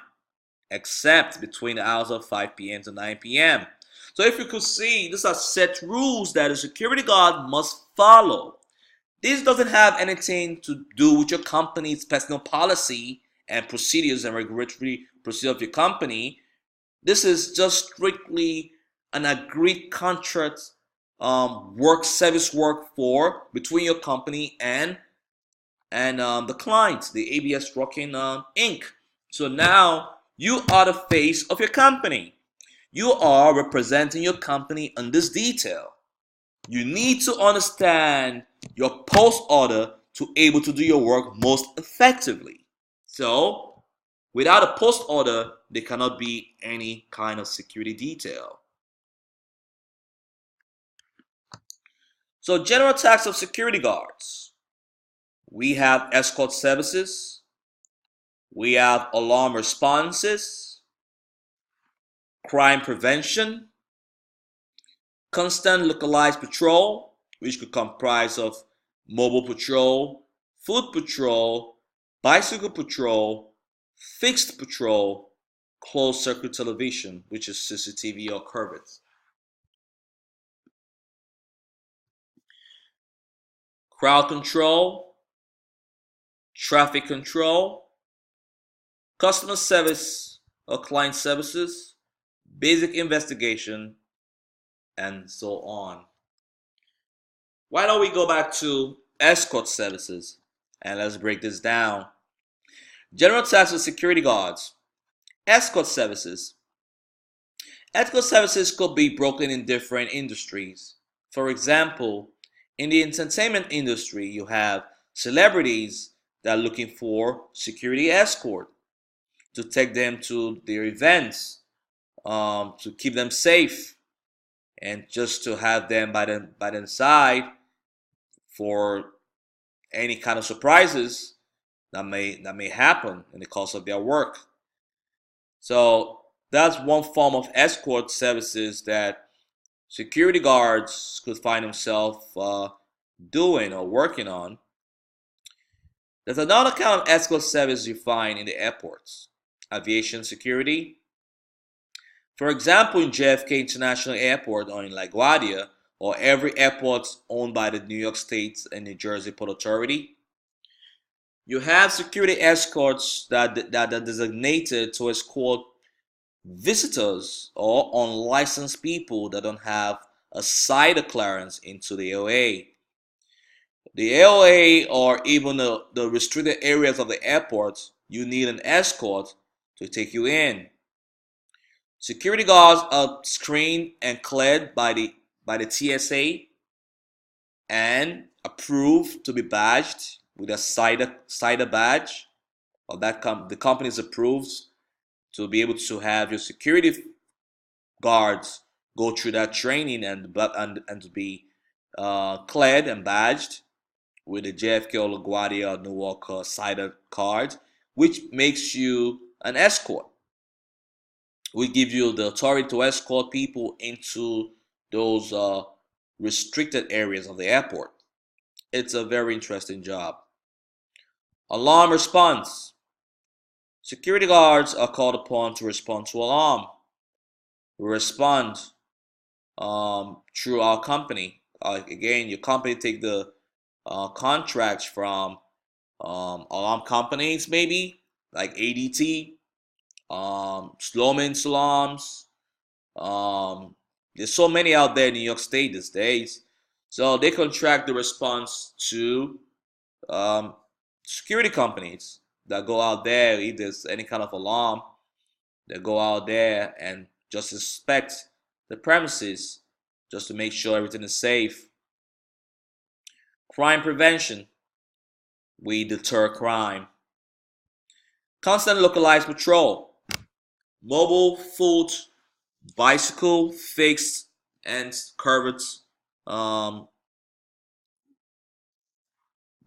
except between the hours of 5 p.m. to 9 p.m. So if you could see, these are set rules that a security guard must follow. This doesn't have anything to do with your company's personal policy and procedures and regulatory procedure of your company. This is just strictly an agreed contract, service work for between your company and the client, the ABS Trucking Inc. So now you are the face of your company. You are representing your company in this detail. You need to understand your post order to able to do your work most effectively. So without a post order, there cannot be any kind of security detail. So general tasks of security guards. We have escort services. We have alarm responses, crime prevention, constant localized patrol, which could comprise of mobile patrol, foot patrol, bicycle patrol, fixed patrol, closed circuit television, which is CCTV or curvets. Crowd control, traffic control, customer service or client services, basic investigation, and so on. Why don't we go back to escort services and let's break this down. General tasks of security guards. Escort services. Escort services could be broken in different industries. For example, in the entertainment industry, you have celebrities that are looking for security escort to take them to their events, to keep them safe, and just to have them by their side for any kind of surprises that may happen in the course of their work. So that's one form of escort services that security guards could find themselves doing or working on. There's another kind of escort service you find in the airports. Aviation security. For example, in JFK International Airport or in LaGuardia, or every airport owned by the New York State and New Jersey Port Authority, you have security escorts that are designated to escort visitors or unlicensed people that don't have a side clearance into the AOA. The AOA or even the restricted areas of the airport, you need an escort to take you in. Security guards are screened and cleared by the TSA and approved to be badged with a cider badge, or the company is approved to be able to have your security guards go through that training and to be cleared and badged with a JFK or LaGuardia or Newark cider card, which makes you an escort. We give you the authority to escort people into those restricted areas of the airport. It's a very interesting job. Alarm response. Security guards are called upon to respond to alarm. We respond through our company. Again, your company take the contracts from alarm companies, maybe like ADT, Sloman Alarms. There's so many out there in New York State these days. So they contract the response to security companies that go out there, if there's any kind of alarm, they go out there and just inspect the premises just to make sure everything is safe. Crime prevention. We deter crime. Constant localized patrol. Mobile, foot, bicycle, fixed, and curved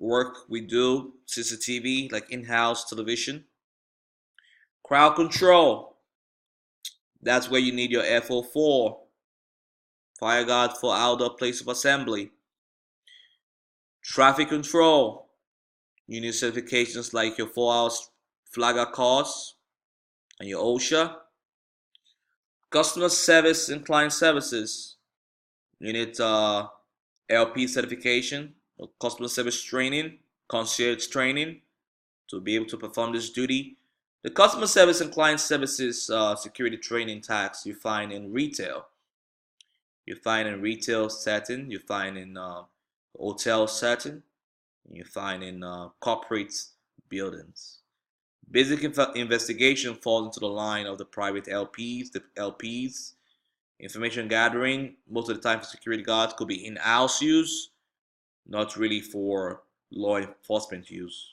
work we do, CCTV, like in-house television. Crowd control, that's where you need your FO4, fire guard for outdoor place of assembly. Traffic control, you need certifications like your 4 hours flagger course and your OSHA. Customer service and client services, you need LP certification, or customer service training, concierge training to be able to perform this duty. The customer service and client services security training tax you find in retail. You find in retail setting, you find in hotel setting, you find in corporate buildings. Basic investigation falls into the line of the private LPs, the LPs. Information gathering, most of the time for security guards, could be in-house use, not really for law enforcement use.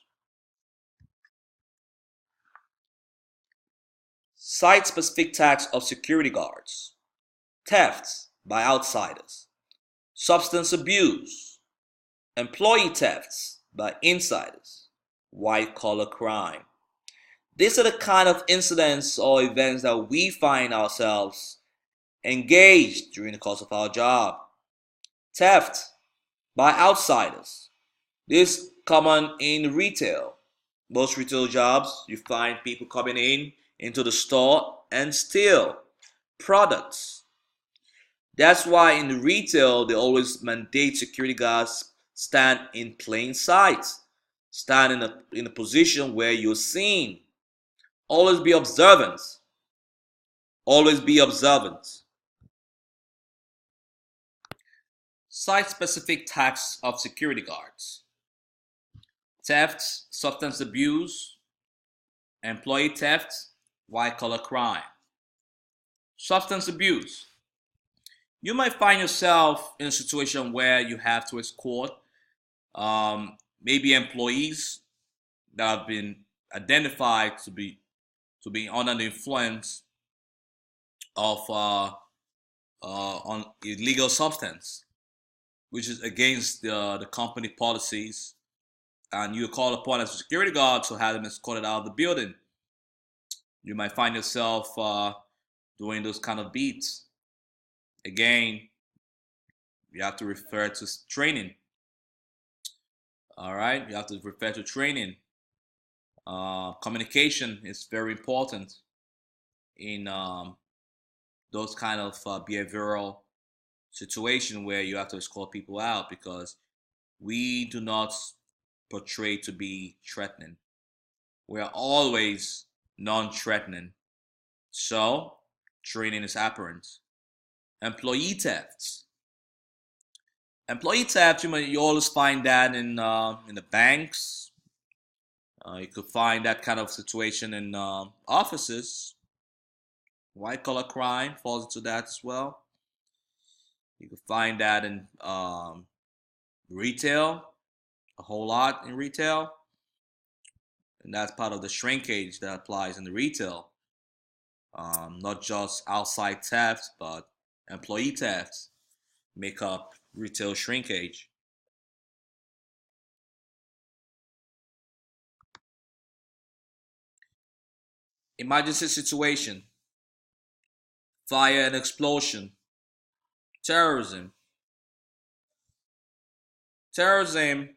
Site-specific tasks of security guards. Thefts by outsiders. Substance abuse. Employee thefts by insiders. White-collar crime. These are the kind of incidents or events that we find ourselves engaged during the course of our job. Theft by outsiders. This is common in retail. Most retail jobs, you find people coming into the store and steal products. That's why in retail they always mandate security guards stand in plain sight, stand in a position where you're seen. Always be observant. Always be observant. Site-specific tasks of security guards. Theft, substance abuse, employee theft, white-collar crime. Substance abuse. You might find yourself in a situation where you have to escort maybe employees that have been identified to be under the influence of on illegal substance, which is against the company policies, and you call upon as a security guard to have them escorted out of the building. You might find yourself doing those kind of beats. Again, you have to refer to training. All right, you have to refer to training. Communication is very important in those kind of behavioral situation where you have to escort people out, because we do not portray to be threatening. We are always non-threatening. So training is apparent. Employee thefts. Employee theft, you always find that in the banks. You could find that kind of situation in offices. White collar crime falls into that as well. You could find that in retail, a whole lot in retail. And that's part of the shrinkage that applies in the retail. Not just outside theft, but employee thefts make up retail shrinkage. Emergency situation, fire and explosion, terrorism. Terrorism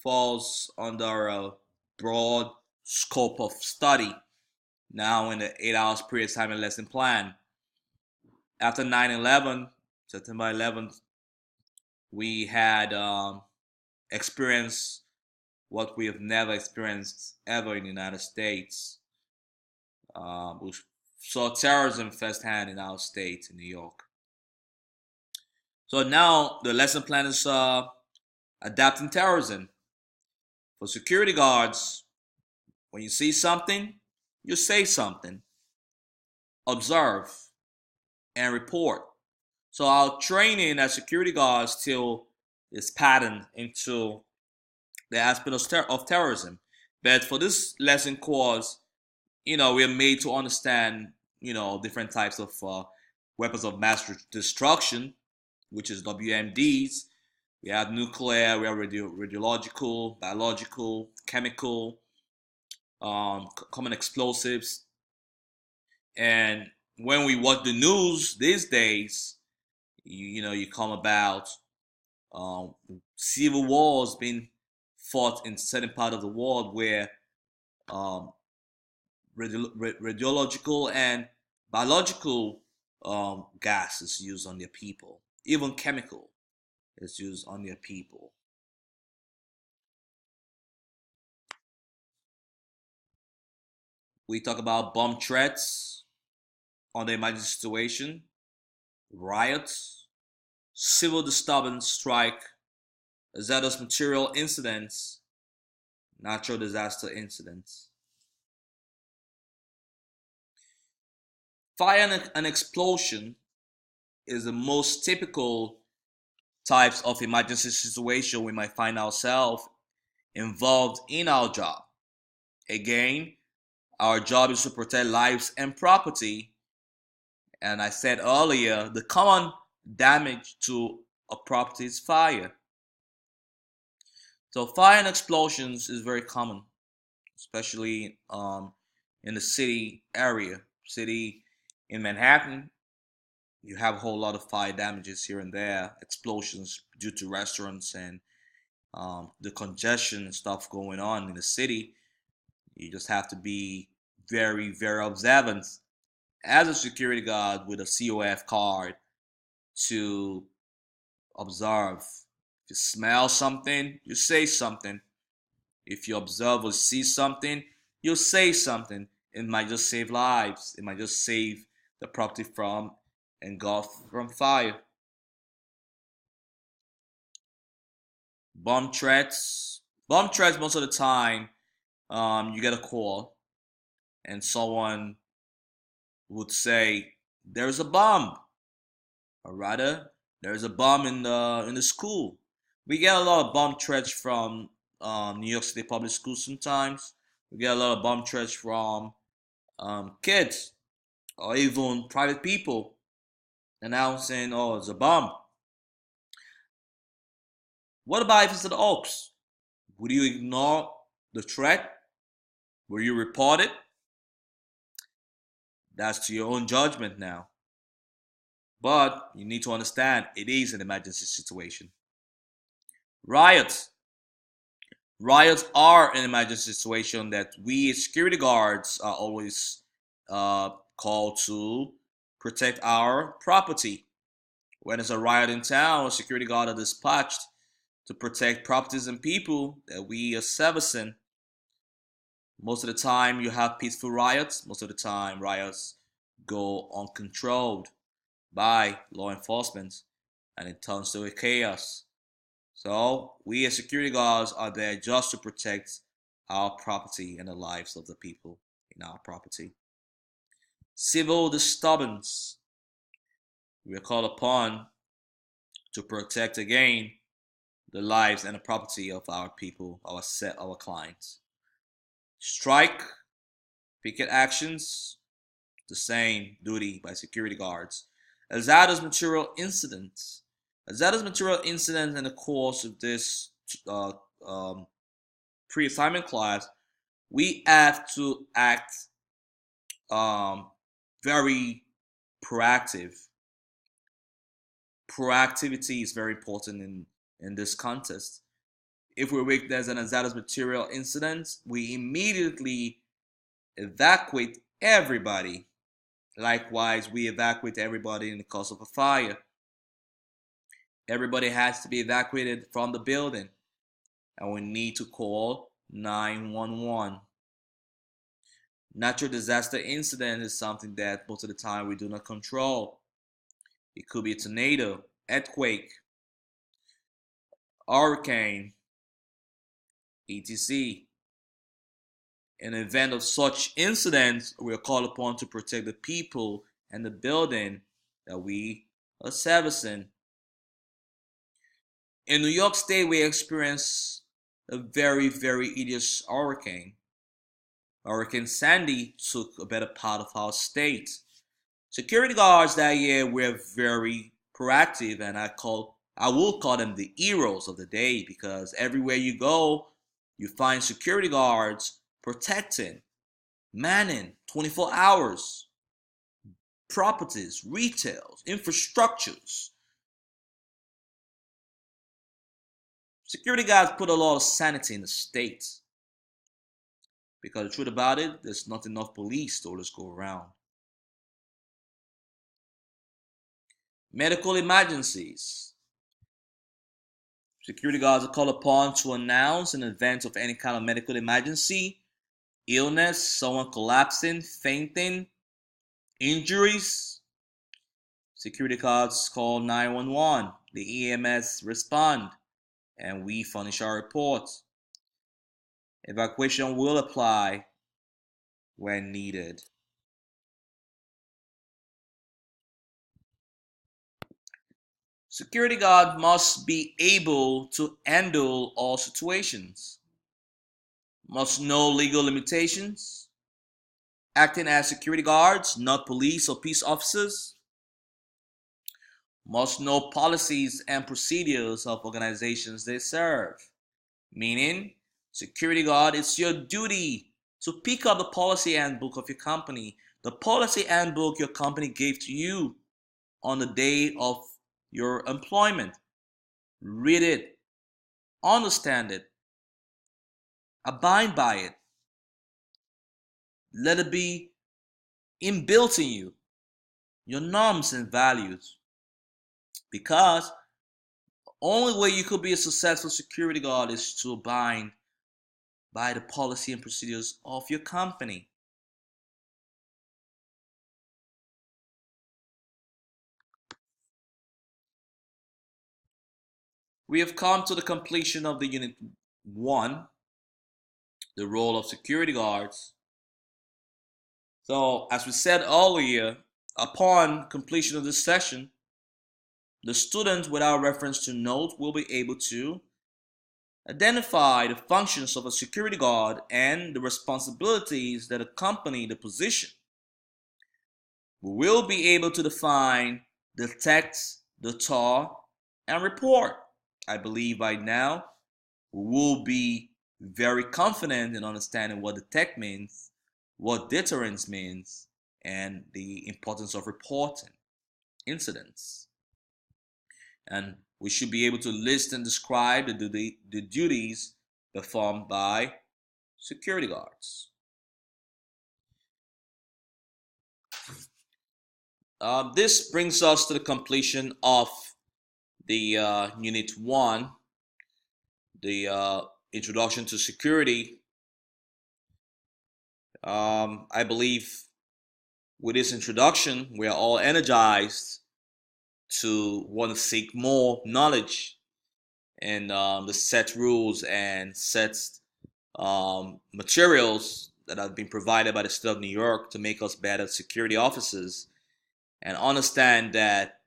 falls under a broad scope of study now in the 8 hours period time and lesson plan. After 9/11, September 11th, we had experienced what we have never experienced ever in the United States. We saw terrorism firsthand in our state, in New York. So now the lesson plan is adapting terrorism. For security guards, when you see something, you say something, observe, and report. So our training as security guards still is patterned into the aspect of terrorism. But for this lesson course, we are made to understand, different types of weapons of mass destruction, which is WMDs. We have nuclear, we have radiological, biological, chemical, common explosives. And when we watch the news these days, you come about um, civil wars being fought in certain part of the world where um, radiological and biological gas is used on their people. Even chemical is used on their people. We talk about bomb threats on the emergency situation, riots, civil disturbance, strike, hazardous material incidents, natural disaster incidents. Fire and an explosion is the most typical types of emergency situation we might find ourselves involved in our job. Again, our job is to protect lives and property. And I said earlier, the common damage to a property is fire. So fire and explosions is very common, especially in the city area. City in Manhattan, you have a whole lot of fire damages here and there, explosions due to restaurants and the congestion and stuff going on in the city. You just have to be very, very observant as a security guard with a COF card to observe. If you smell something, you say something. If you observe or see something, you say something. It might just save lives. It might just save the property from engulf from fire. Bomb threats. Bomb threats most of the time, you get a call and someone would say, "There's a bomb," or rather, "There's a bomb in the school." We get a lot of bomb threats from New York State public schools. Sometimes we get a lot of bomb threats from kids or even private people announcing, "Oh, it's a bomb." What about if it's an hoax? Would you ignore the threat? Will you report it? That's to your own judgment now. But you need to understand it is an emergency situation. Riots. Riots are an emergency situation that we as security guards are always called to protect our property. When there's a riot in town, a security guard are dispatched to protect properties and people that we are servicing. Most of the time, you have peaceful riots. Most of the time, riots go uncontrolled by law enforcement and it turns to a chaos. So, we as security guards are there just to protect our property and the lives of the people in our property. Civil disturbance. We are called upon to protect again the lives and the property of our people, our clients. Strike, picket actions, the same duty by security guards. Hazardous material incidents. Hazardous material incidents in the course of this uh, um, pre-assignment class, we have to act very proactive. Proactivity is very important in this contest. If we witness an hazardous material incident, we immediately evacuate everybody. Likewise, we evacuate everybody in the case of a fire. Everybody has to be evacuated from the building, and we need to call 911. Natural disaster incident is something that most of the time we do not control. It could be a tornado, earthquake, hurricane, etc. In the event of such incidents, we are called upon to protect the people and the building that we are servicing. In New York State, we experienced a very, very hideous hurricane. Hurricane Sandy took a better part of our state. Security guards that year were very proactive, and I call I will call them the heroes of the day, because everywhere you go, you find security guards protecting, manning 24 hours, properties, retails, infrastructures. Security guards put a lot of sanity in the state, because the truth about it, there's not enough police to always go around. Medical emergencies. Security guards are called upon to announce in advance of any kind of medical emergency, illness, someone collapsing, fainting, injuries. Security guards call 911. The EMS respond, and we furnish our reports. Evacuation will apply when needed. Security guard must be able to handle all situations, must know legal limitations, acting as security guards, not police or peace officers, must know policies and procedures of organizations they serve. Meaning, security guard, it's your duty to pick up the policy handbook of your company, the policy handbook your company gave to you on the day of your employment. Read it, understand it, abide by it. Let it be inbuilt in you, your norms and values. Because only way you could be a successful security guard is to abide by the policy and procedures of your company. We have come to the completion of the Unit 1, the role of security guards. So, as we said earlier, upon completion of this session, the student, without reference to note, will be able to identify the functions of a security guard and the responsibilities that accompany the position. We will be able to define, detect, deter, and report. I believe by now we will be very confident in understanding what detect means, what deterrence means, and the importance of reporting incidents. And we should be able to list and describe the duties performed by security guards. This brings us to the completion of the Unit 1, the Introduction to Security. I believe with this introduction, we are all energized to want to seek more knowledge and the set rules and set materials that have been provided by the state of New York to make us better security officers, and understand that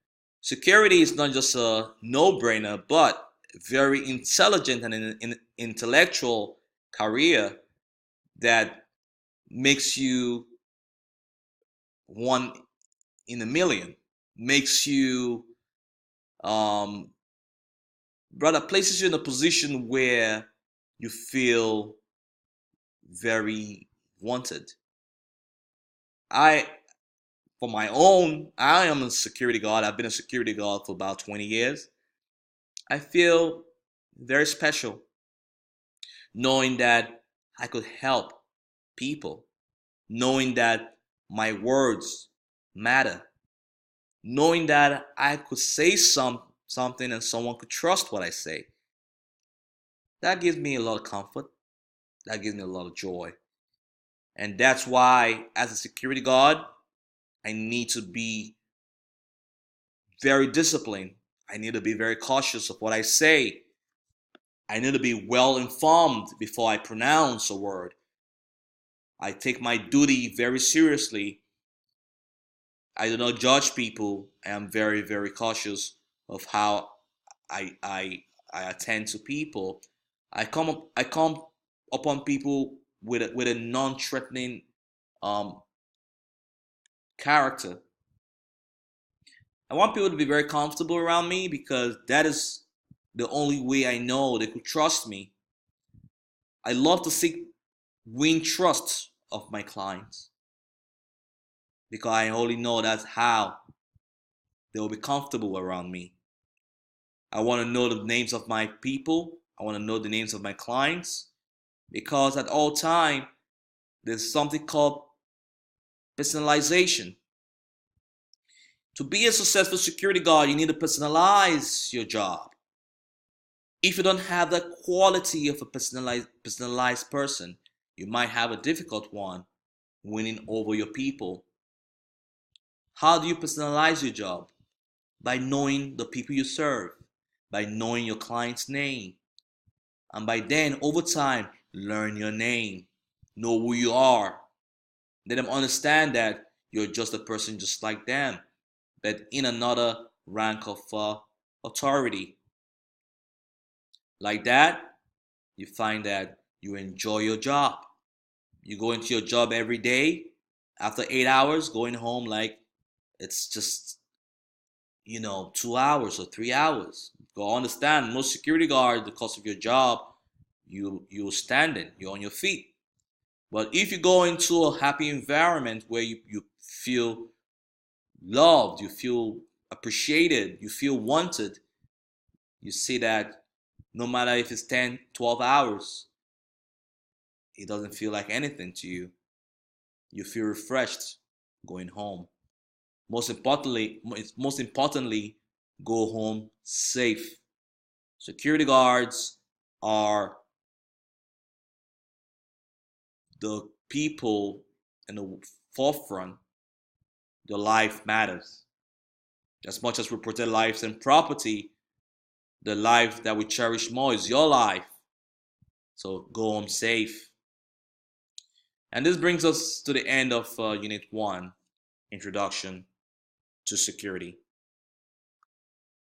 security is not just a no-brainer, but very intelligent and an intellectual career that makes you one in a million, makes you brother, places you in a position where you feel very wanted. I, for my own, I am a security guard. I've been a security guard for about 20 years. I feel very special knowing that I could help people, knowing that my words matter, knowing that I could say something and someone could trust what I say. That gives me a lot of comfort. That gives me a lot of joy. And that's why, as a security guard, I need to be very disciplined. I need to be very cautious of what I say. I need to be well informed before I pronounce a word. I take my duty very seriously. I do not judge people. I am very, very cautious of how I attend to people. I come upon people with a non-threatening character. I want people to be very comfortable around me because that is the only way I know they could trust me. I love to seek win trust of my clients because I only know that's how they will be comfortable around me. I want to know the names of my people. I want to know the names of my clients because at all time there's something called personalization. To be a successful security guard, you need to personalize your job. If you don't have the quality of a personalized person, you might have a difficult one winning over your people. How do you personalize your job? By knowing the people you serve, by knowing your client's name, and by then, over time, learn your name, know who you are. Let them understand that you're just a person just like them, but in another rank of authority. Like that, you find that you enjoy your job. You go into your job every day. After 8 hours, going home like it's just 2 hours or 3 hours. Go understand most security guards, because of your job, you're standing, you're on your feet. But if you go into a happy environment where you feel loved, you feel appreciated, you feel wanted, you see that no matter if it's 10, 12 hours, it doesn't feel like anything to you. You feel refreshed going home. Most importantly, go home safe. Security guards are the people in the forefront. Their life matters. As much as we protect lives and property, the life that we cherish more is your life. So go home safe. And this brings us to the end of Unit 1, Introduction to Security.